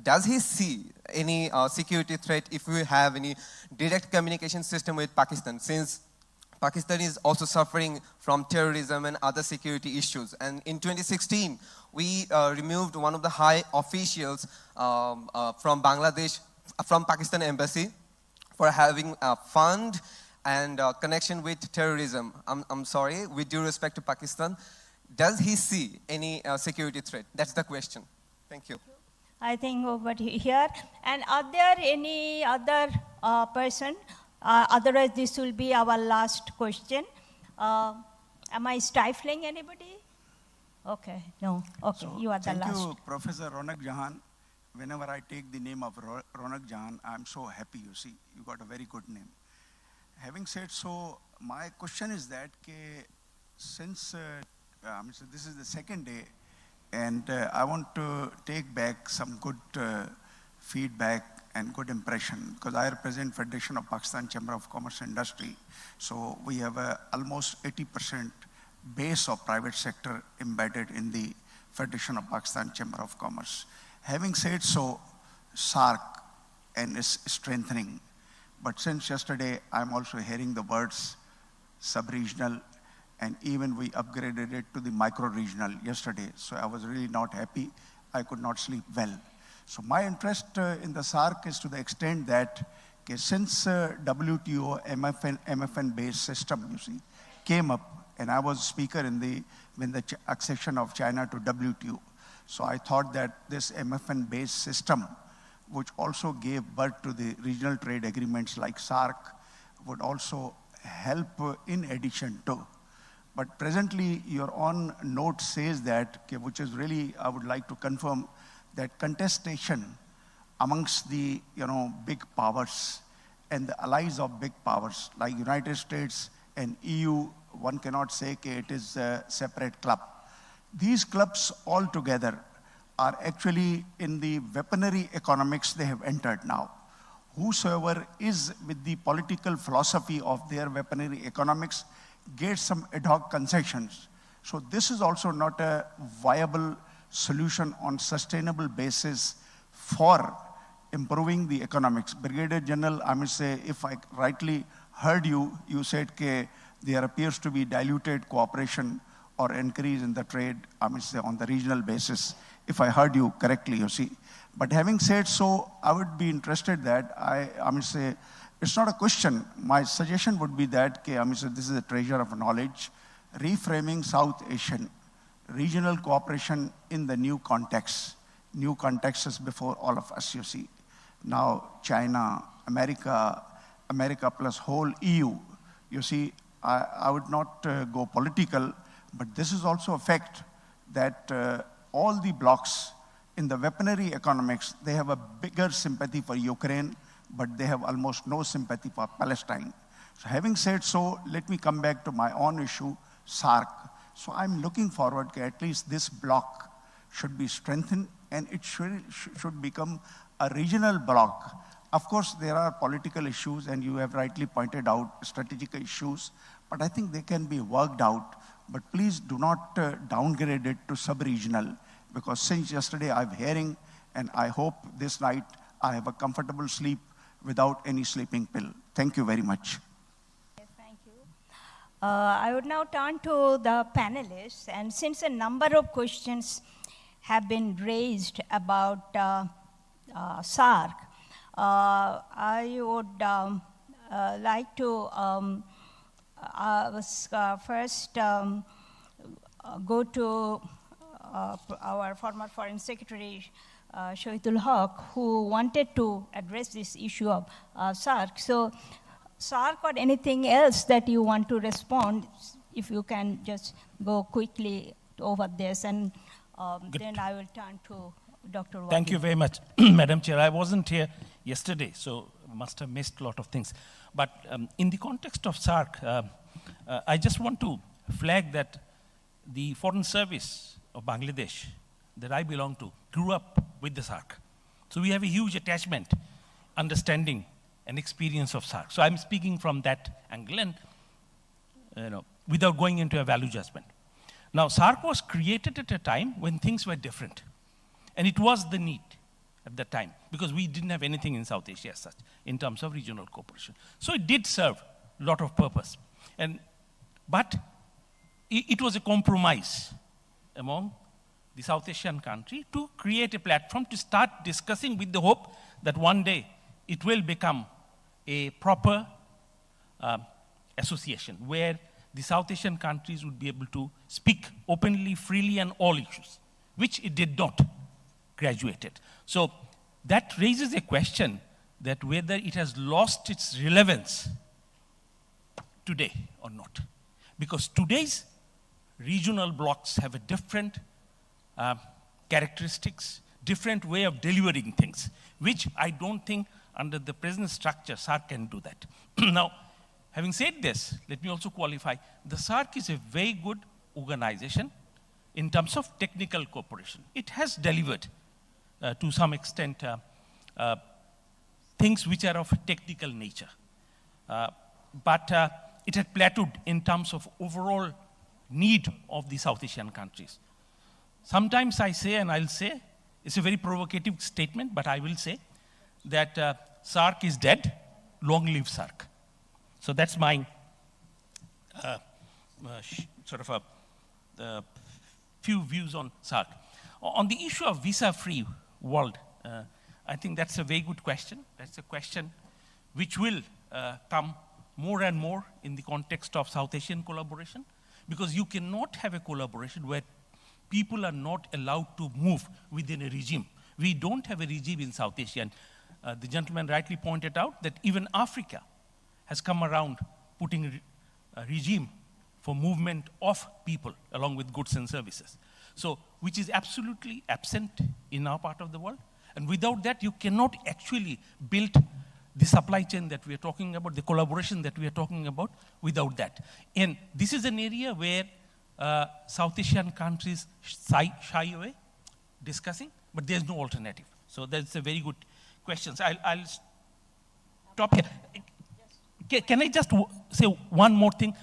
does he see any security threat if we have any direct communication system with Pakistan, since Pakistan is also suffering from terrorism and other security issues? And in 2016, we removed one of the high officials from Bangladesh, from Pakistan embassy, for having a fund and connection with terrorism. I'm sorry, with due respect to Pakistan, does he see any security threat? That's the question. Thank you. I think over here. And are there any other person? Otherwise, this will be our last question. Am I stifling anybody? Okay, no. Okay, so you are the last. Thank you, Professor Ronak Jahan. Whenever I take the name of Ronak Jahan, I'm so happy, you see. You got a very good name. having said so, my question is that since so this is the second day, and I want to take back some good feedback and good impression, because I represent Federation of Pakistan Chamber of Commerce and Industry. So we have almost 80% base of private sector embedded in the Federation of Pakistan Chamber of Commerce. Having said so, SAARC and is strengthening. But since yesterday, I'm also hearing the words sub-regional, and even we upgraded it to the micro-regional yesterday. So I was really not happy. I could not sleep well. So my interest in the SAARC is to the extent that since WTO MFN-based system, you see, came up, and I was speaker in when the accession of China to WTO. So I thought that this MFN-based system, which also gave birth to the regional trade agreements like SAARC, would also help in addition to. But presently, your own note says that, which is really, I would like to confirm, that contestation amongst the big powers and the allies of big powers like United States and EU, one cannot say it is a separate club. These clubs all together are actually in the weaponry economics they have entered now. Whosoever is with the political philosophy of their weaponry economics gets some ad hoc concessions. So this is also not a viable solution on sustainable basis for improving the economics. Brigadier General, I must say, if I rightly heard you, you said there appears to be diluted cooperation or increase in the trade, I must say, on the regional basis, if I heard you correctly, you see. But having said so, I would be interested that I must say, it's not a question. My suggestion would be that, I must say, this is a treasure of knowledge, reframing South Asian regional cooperation in the new context. New context is before all of us, you see. Now, China, America plus whole EU, you see, I would not go political, but this is also a fact that all the blocs in the weaponry economics, they have a bigger sympathy for Ukraine, but they have almost no sympathy for Palestine. So having said so, let me come back to my own issue, SAARC. So I'm looking forward to at least this bloc should be strengthened, and it should become a regional bloc. Of course, there are political issues, and you have rightly pointed out strategic issues, but I think they can be worked out. But please do not downgrade it to sub-regional, because since yesterday I'm hearing, and I hope this night I have a comfortable sleep without any sleeping pill. Thank you very much. I would now turn to the panelists, and since a number of questions have been raised about SAARC, I would like to first go to our former Foreign Secretary, Shahidul Haq, who wanted to address this issue of SAARC. So, SAARC or anything else that you want to respond, if you can just go quickly over this, and then I will turn to Dr. Wadi. Thank you very much, Madam Chair. I wasn't here yesterday, so must have missed a lot of things. But in the context of SAARC, I just want to flag that the Foreign Service of Bangladesh that I belong to grew up with the SAARC. So we have a huge attachment, understanding, and experience of SAARC. So I'm speaking from that angle, and without going into a value judgment. Now, SAARC was created at a time when things were different. And it was the need at that time, because we didn't have anything in South Asia as such, in terms of regional cooperation. So it did serve a lot of purpose. But it was a compromise among the South Asian country to create a platform to start discussing with the hope that one day it will become a proper association where the South Asian countries would be able to speak openly, freely, on all issues, which it did not graduate it. So that raises a question that whether it has lost its relevance today or not. Because today's regional blocs have a different characteristics, different way of delivering things, which I don't think under the present structure, SAARC can do that. Now, having said this, let me also qualify, the SAARC is a very good organization in terms of technical cooperation. It has delivered, to some extent, things which are of a technical nature. But it had plateaued in terms of overall need of the South Asian countries. Sometimes I say, and I'll say, it's a very provocative statement, but I will say that SAARC is dead, long live SAARC. So that's my sort of a few views on SAARC. On the issue of visa-free world, I think that's a very good question. That's a question which will come more and more in the context of South Asian collaboration, because you cannot have a collaboration where people are not allowed to move within a regime. We don't have a regime in South Asia. And the gentleman rightly pointed out that even Africa has come around putting a regime for movement of people along with goods and services. So, which is absolutely absent in our part of the world. And without that, you cannot actually build the supply chain that we are talking about, the collaboration that we are talking about without that. And this is an area where South Asian countries shy away discussing, but there's no alternative. So that's a very good question. So I'll stop here. Can I just say one more thing?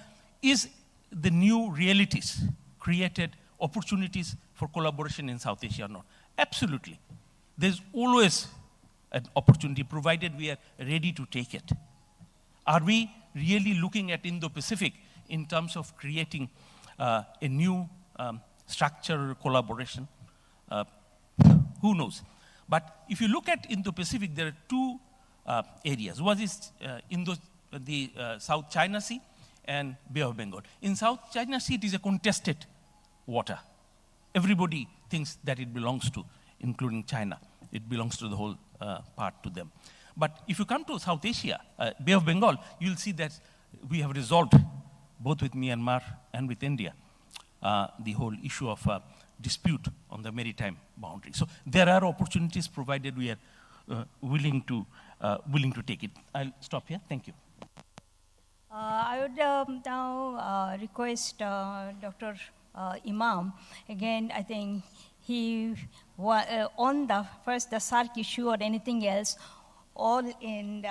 Is the new realities created opportunities for collaboration in South Asia or not? Absolutely. There's always an opportunity, provided we are ready to take it. Are we really looking at Indo-Pacific in terms of creating a new structure or collaboration? Who knows? But if you look at Indo-Pacific, there are two areas. One is the South China Sea and Bay of Bengal. In South China Sea, it is a contested water. Everybody thinks that it belongs to, including China. It belongs to the whole part to them. But if you come to South Asia, Bay of Bengal, you'll see that we have resolved, both with Myanmar and with India, the whole issue of dispute on the maritime boundary. So there are opportunities provided we are willing to take it. I'll stop here. Thank you. I would now request Dr. Imam. Again, I think he, on the first, the SAARC issue or anything else, all in,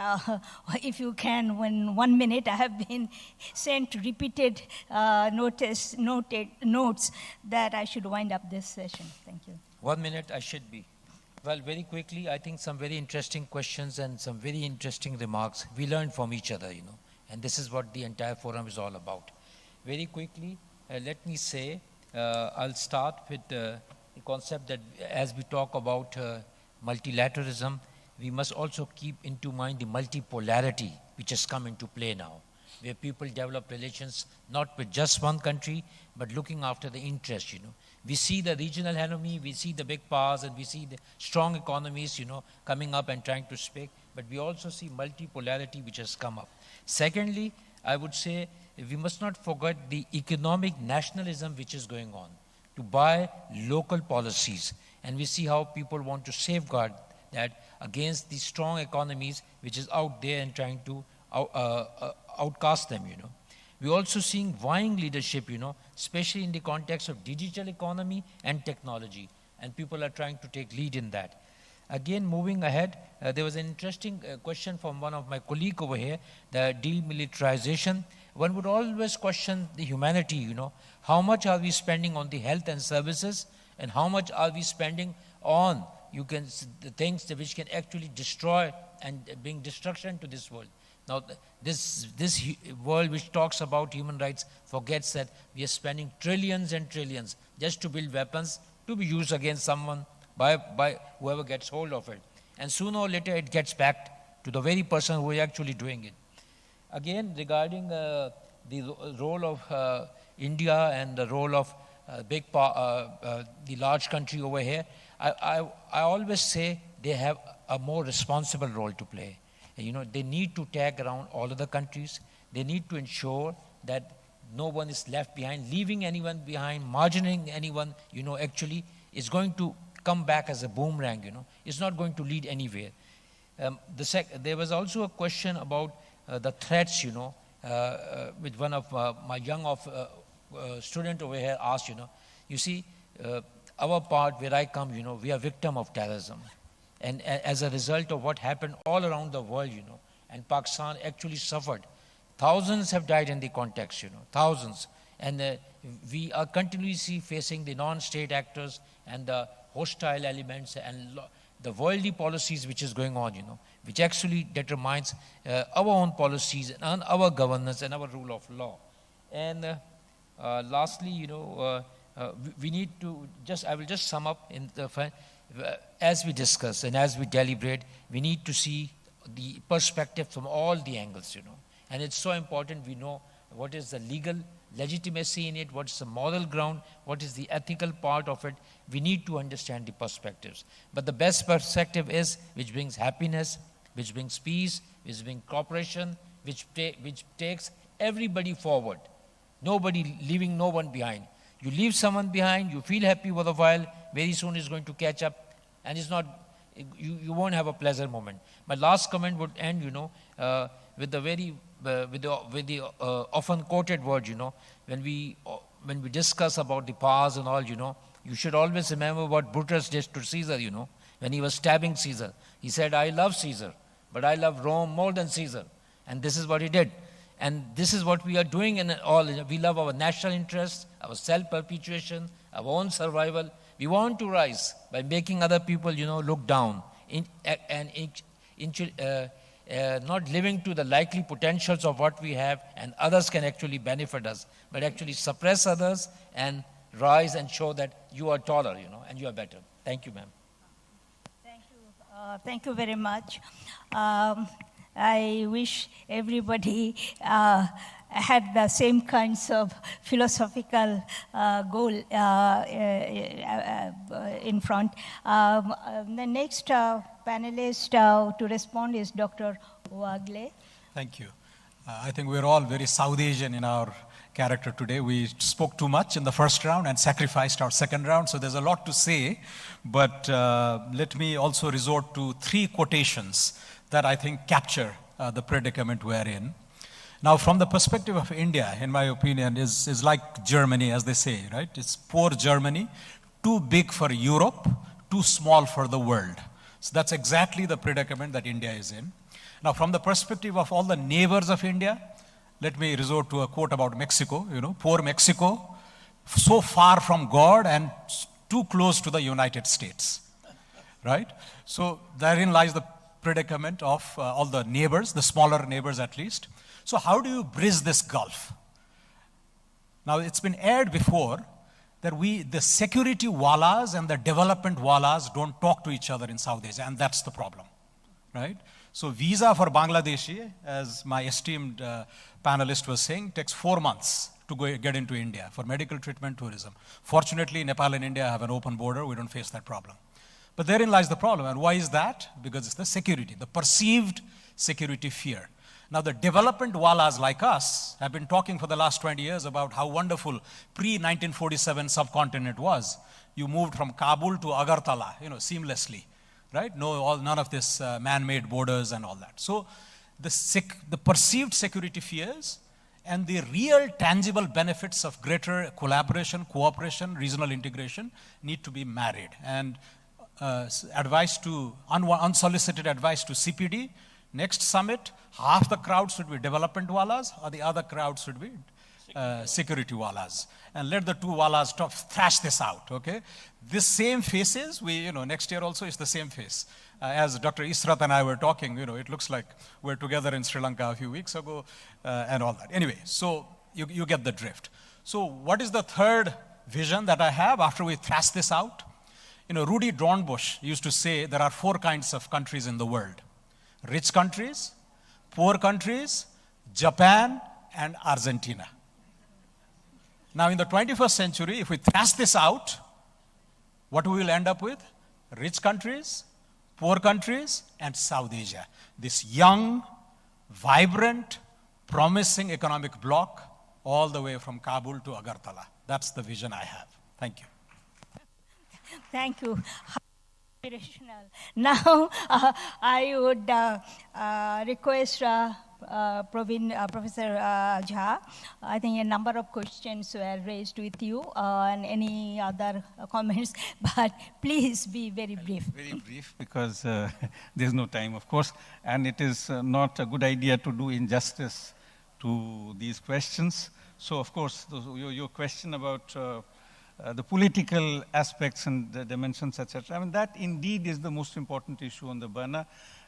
if you can, when 1 minute, I have been sent repeated notes that I should wind up this session. Thank you. 1 minute, I should be. Well, very quickly, I think some very interesting questions and some very interesting remarks. We learn from each other, you know, and this is what the entire forum is all about. Very quickly, let me say, I'll start with the concept that as we talk about multilateralism, we must also keep into mind the multipolarity which has come into play now, where people develop relations not with just one country, but looking after the interest, you know. We see the regional enemy, we see the big powers, and we see the strong economies, you know, coming up and trying to speak, but we also see multipolarity which has come up. Secondly, I would say we must not forget the economic nationalism which is going on, to buy local policies. And we see how people want to safeguard that against the strong economies which is out there and trying to outcast them, you know. We're also seeing vying leadership, you know, especially in the context of digital economy and technology. And people are trying to take lead in that. Again, moving ahead, there was an interesting question from one of my colleagues over here, the demilitarization. One would always question the humanity, you know. How much are we spending on the health and services, and how much are we spending on the things which can actually destroy and bring destruction to this world? Now, this world which talks about human rights forgets that we are spending trillions and trillions just to build weapons to be used against someone by whoever gets hold of it. And sooner or later it gets back to the very person who is actually doing it. Again, regarding the role of India and the role of the large country over here, I always say they have a more responsible role to play. You know, they need to tag around all of the countries. They need to ensure that no one is left behind. Leaving anyone behind, margining anyone, you know, actually is going to come back as a boomerang, you know. It's not going to lead anywhere. There was also a question about the threats, you know, with one of my young student over here asked, you see, our part where I come, we are victim of terrorism. And as a result of what happened all around the world, and Pakistan actually suffered. Thousands have died in the context, thousands. And we are continuously facing the non-state actors and the hostile elements and the worldly policies which is going on, which actually determines our own policies and our governance and our rule of law. And lastly, we need to I will just sum up in the as we discuss and as we deliberate, we need to see the perspective from all the angles, And it's so important we know what is the legal legitimacy in it, what is the moral ground, what is the ethical part of it. We need to understand the perspectives. But the best perspective is which brings happiness, which brings peace, which brings cooperation, which takes everybody forward. Nobody leaving no one behind. You leave someone behind, you feel happy for a while, very soon it's going to catch up, and it's not, you won't have a pleasant moment. My last comment would end, with the often quoted word, when we discuss about the past and all, you should always remember what Brutus did to Caesar, when he was stabbing Caesar. He said, I love Caesar, but I love Rome more than Caesar. And this is what he did. And this is what we are doing in all. We love our national interests, our self-perpetuation, our own survival. We want to rise by making other people, look down not living to the likely potentials of what we have, and others can actually benefit us, but actually suppress others and rise and show that you are taller, and you are better. Thank you, ma'am. Thank you. Thank you very much. I wish everybody had the same kinds of philosophical goal in front. The next panelist to respond is Dr. Wagle. Thank you. I think we're all very South Asian in our character today. We spoke too much in the first round and sacrificed our second round, so there's a lot to say. But let me also resort to 3 quotations that I think capture the predicament we're in. Now, from the perspective of India, in my opinion, is like Germany, as they say, right? It's poor Germany, too big for Europe, too small for the world. So that's exactly the predicament that India is in. Now, from the perspective of all the neighbors of India, let me resort to a quote about Mexico, poor Mexico, so far from God and too close to the United States, right? So therein lies the predicament of all the neighbors, the smaller neighbors at least. So how do you bridge this gulf? Now, it's been aired before that the security wallas and the development wallas don't talk to each other in South Asia, and that's the problem, right? So visa for Bangladeshi, as my esteemed panelist was saying, takes 4 months to get into India for medical treatment, tourism. Fortunately, Nepal and India have an open border. We don't face that problem. But therein lies the problem. And why is that? Because it's the security, the perceived security fear. Now, the development wallas like us have been talking for the last 20 years about how wonderful pre-1947 subcontinent was. You moved from Kabul to Agartala, seamlessly, right? None of this man-made borders and all that. So the perceived security fears and the real tangible benefits of greater collaboration, cooperation, regional integration need to be married. And unsolicited advice to CPD, next summit, half the crowd should be development wallas, or the other crowd should be security wallas. And let the two wallas thrash this out, okay? This same faces, next year also is the same face. As Dr. Israt and I were talking, it looks like we're together in Sri Lanka a few weeks ago and all that. Anyway, so you get the drift. So what is the third vision that I have after we thrash this out? Rudy Dornbush used to say there are 4 kinds of countries in the world: rich countries, poor countries, Japan, and Argentina. Now, in the 21st century, if we thrash this out, what we will end up with? Rich countries, poor countries, and South Asia. This young, vibrant, promising economic bloc all the way from Kabul to Agartala. That's the vision I have. Thank you. Thank you. Now, I would request Professor Jha. I think a number of questions were raised with you and any other comments, but please be very brief. Very brief, because there's no time, of course, and it is not a good idea to do injustice to these questions. So, of course, your question about the political aspects and the dimensions, etc. I mean, that indeed is the most important issue on the burner.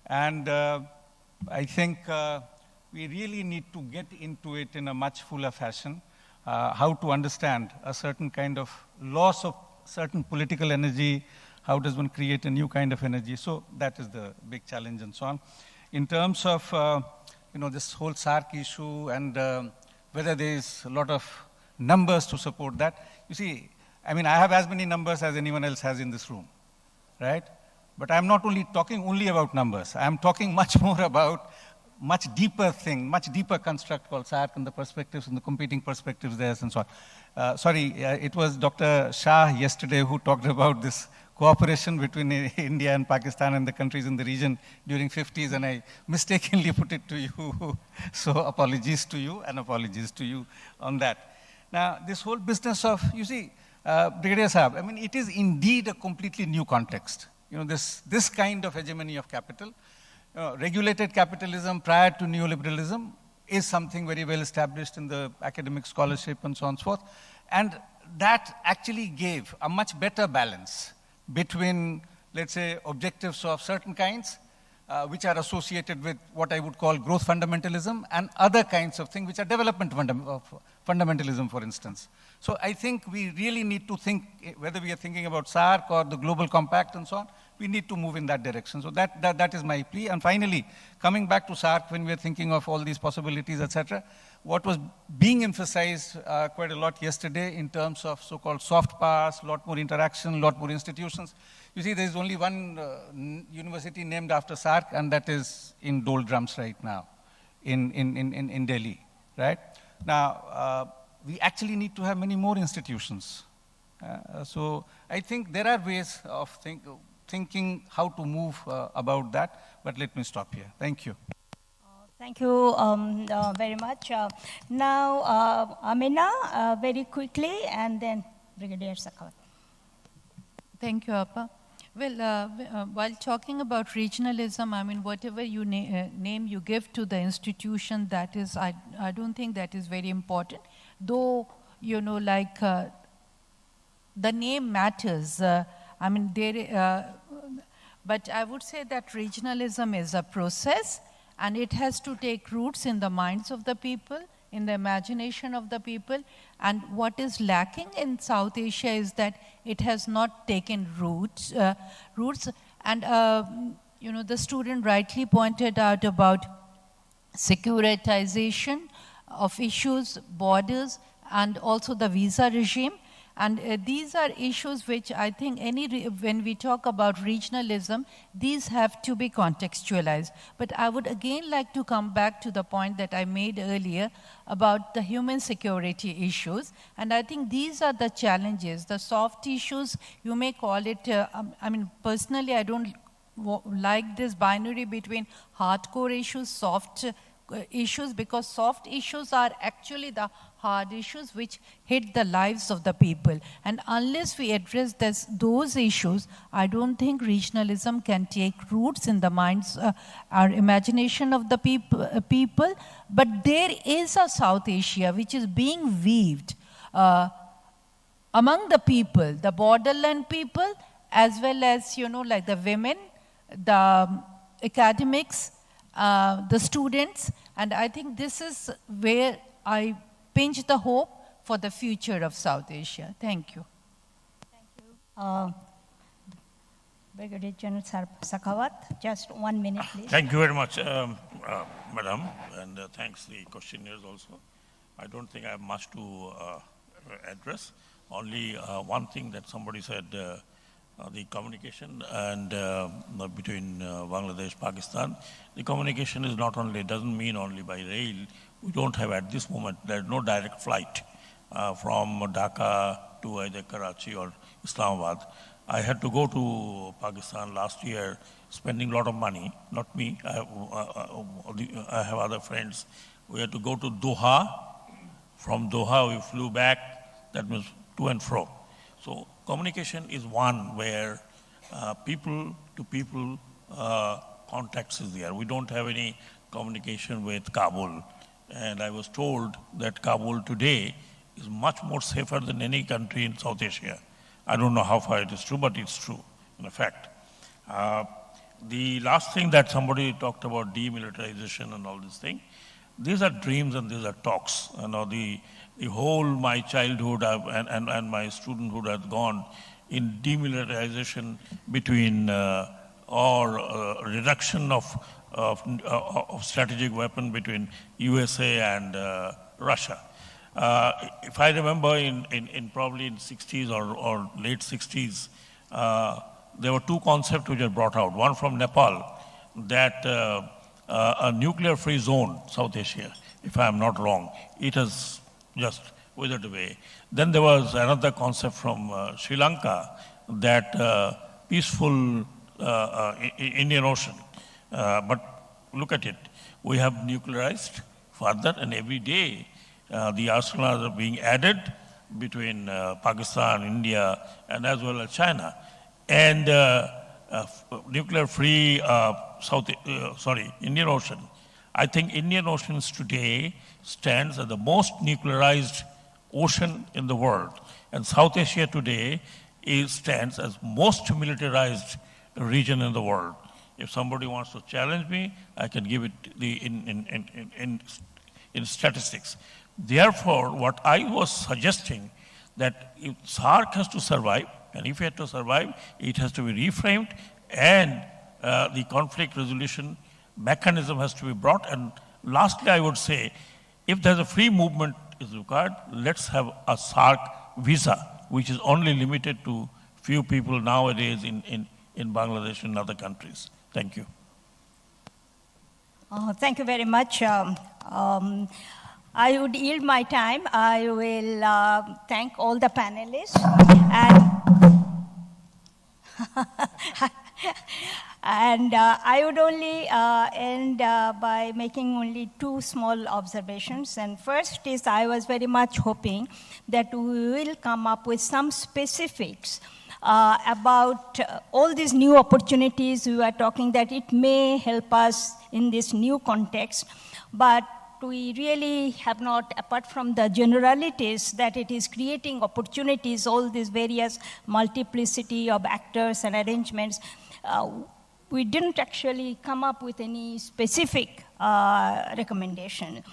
And I think we really need to get into it in a much fuller fashion, how to understand a certain kind of loss of certain political energy, how does one create a new kind of energy. So that is the big challenge and so on. In terms of this whole SARC issue and whether there is a lot of numbers to support that. You see, I mean, I have as many numbers as anyone else has in this room, right? But I'm not talking only about numbers. I'm talking much more about much deeper thing, much deeper construct called SARC and the perspectives and the competing perspectives there and so on. It was Dr. Shah yesterday who talked about this cooperation between India and Pakistan and the countries in the region during 50s, and I mistakenly put it to you. So apologies to you and apologies to you on that. Now, this whole business of, you see, Brigadier Saab, I mean, it is indeed a completely new context. This kind of hegemony of capital, regulated capitalism prior to neoliberalism is something very well established in the academic scholarship and so on and so forth. And that actually gave a much better balance between, let's say, objectives of certain kinds, which are associated with what I would call growth fundamentalism, and other kinds of things which are development fundamentalism, for instance. So I think we really need to think, whether we are thinking about SARC or the Global Compact and so on, we need to move in that direction. So that is my plea. And finally, coming back to SARC, when we are thinking of all these possibilities, etc., what was being emphasized quite a lot yesterday in terms of so-called soft powers, a lot more interaction, a lot more institutions. You see, there is only one university named after SARC, and that is in doldrums right now in Delhi, right? Now, we actually need to have many more institutions. So I think there are ways of thinking how to move about that, but let me stop here. Thank you. Thank you very much. Now, Amina, very quickly, and then Brigadier Shekhawat. Thank you, Appa. Well, while talking about regionalism, I mean, whatever you name you give to the institution, that is, I don't think that is very important. Though, like the name matters. I mean, but I would say that regionalism is a process, and it has to take roots in the minds of the people, in the imagination of the people. And what is lacking in South Asia is that it has not taken roots. And, the student rightly pointed out about securitization of issues, borders, and also the visa regime. And these are issues which I think when we talk about regionalism, these have to be contextualized. But I would again like to come back to the point that I made earlier about the human security issues. And I think these are the challenges, the soft issues, you may call it, I mean, personally, I don't like this binary between hardcore issues, soft issues, because soft issues are actually the hard issues which hit the lives of the people. And unless we address those issues, I don't think regionalism can take roots in the minds, our imagination of the people. But there is a South Asia which is being weaved among the people, the borderland people, as well as, like the women, the academics, the students. And I think this is where I pinch the hope for the future of South Asia. Thank you. Thank you. Brigadier General Shekhawat, just 1 minute, please. Thank you very much, Madam, and thanks the questionnaires also. I don't think I have much to address. Only one thing that somebody said, the communication and between Bangladesh, Pakistan. The communication is not only, doesn't mean only by rail. We don't have at this moment, there's no direct flight from Dhaka to either Karachi or Islamabad. I had to go to Pakistan last year spending a lot of money, not me, I have other friends. We had to go to Doha. From Doha, we flew back, that means to and fro. So communication is one where people to people contacts is there. We don't have any communication with Kabul. And I was told that Kabul today is much more safer than any country in South Asia. I don't know how far it is true, but it's true, in fact. The last thing that somebody talked about, demilitarization and all this thing, these are dreams and these are talks. You know, the whole my childhood and my studenthood has gone in demilitarization between or reduction of strategic weapon between USA and Russia. If I remember, in probably in 60s or late 60s, there were two concepts which were brought out. One from Nepal, that a nuclear-free zone, South Asia, if I am not wrong, it has just withered away. Then there was another concept from Sri Lanka, that peaceful Indian Ocean. But look at it, we have nuclearized further, and every day the arsenals are being added between Pakistan, India, and as well as China. And nuclear-free Indian Ocean. I think Indian Oceans today stands as the most nuclearized ocean in the world. And South Asia today stands as most militarized region in the world. If somebody wants to challenge me, I can give it in statistics. Therefore, what I was suggesting, that if SAARC has to survive, and if it has to survive, it has to be reframed, and the conflict resolution mechanism has to be brought. And lastly, I would say, if there's a free movement is required, let's have a SAARC visa, which is only limited to few people nowadays in Bangladesh and other countries. Thank you. Thank you very much. I would yield my time. I will thank all the panelists. And I would only end by making only two small observations. And first is, I was very much hoping that we will come up with some specifics about all these new opportunities we were talking, that it may help us in this new context. But we really have not, apart from the generalities, that it is creating opportunities, all these various multiplicity of actors and arrangements, we didn't actually come up with any specific recommendation.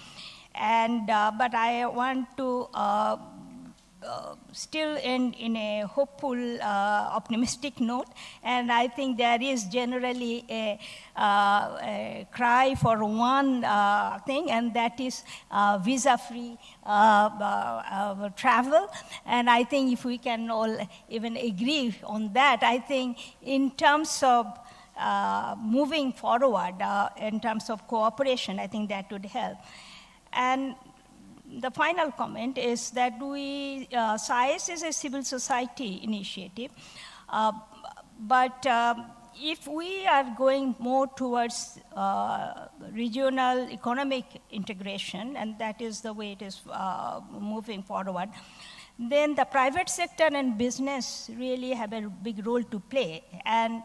And, but I want to still end in a hopeful, optimistic note. And I think there is generally a cry for one thing, and that is visa-free travel. And I think if we can all even agree on that, I think in terms of moving forward, in terms of cooperation, I think that would help. And the final comment is that SAES is a civil society initiative, but if we are going more towards regional economic integration, and that is the way it is moving forward, then the private sector and business really have a big role to play. And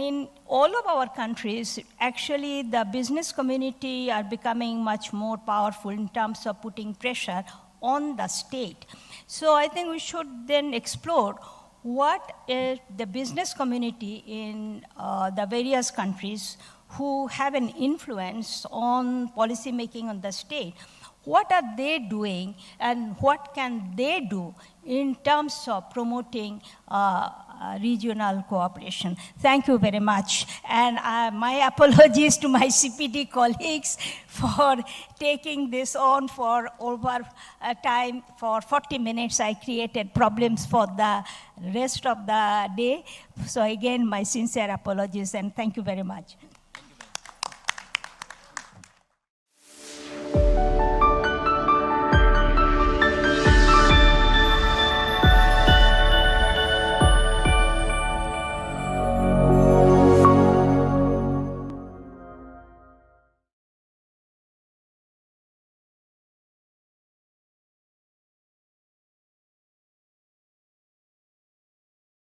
in all of our countries, actually the business community are becoming much more powerful in terms of putting pressure on the state. So I think we should then explore what is the business community in the various countries who have an influence on policy making on the state. What are they doing, and what can they do in terms of promoting regional cooperation? Thank you very much. And my apologies to my CPD colleagues for taking this on for over a time. For 40 minutes, I created problems for the rest of the day. So again, my sincere apologies, and thank you very much.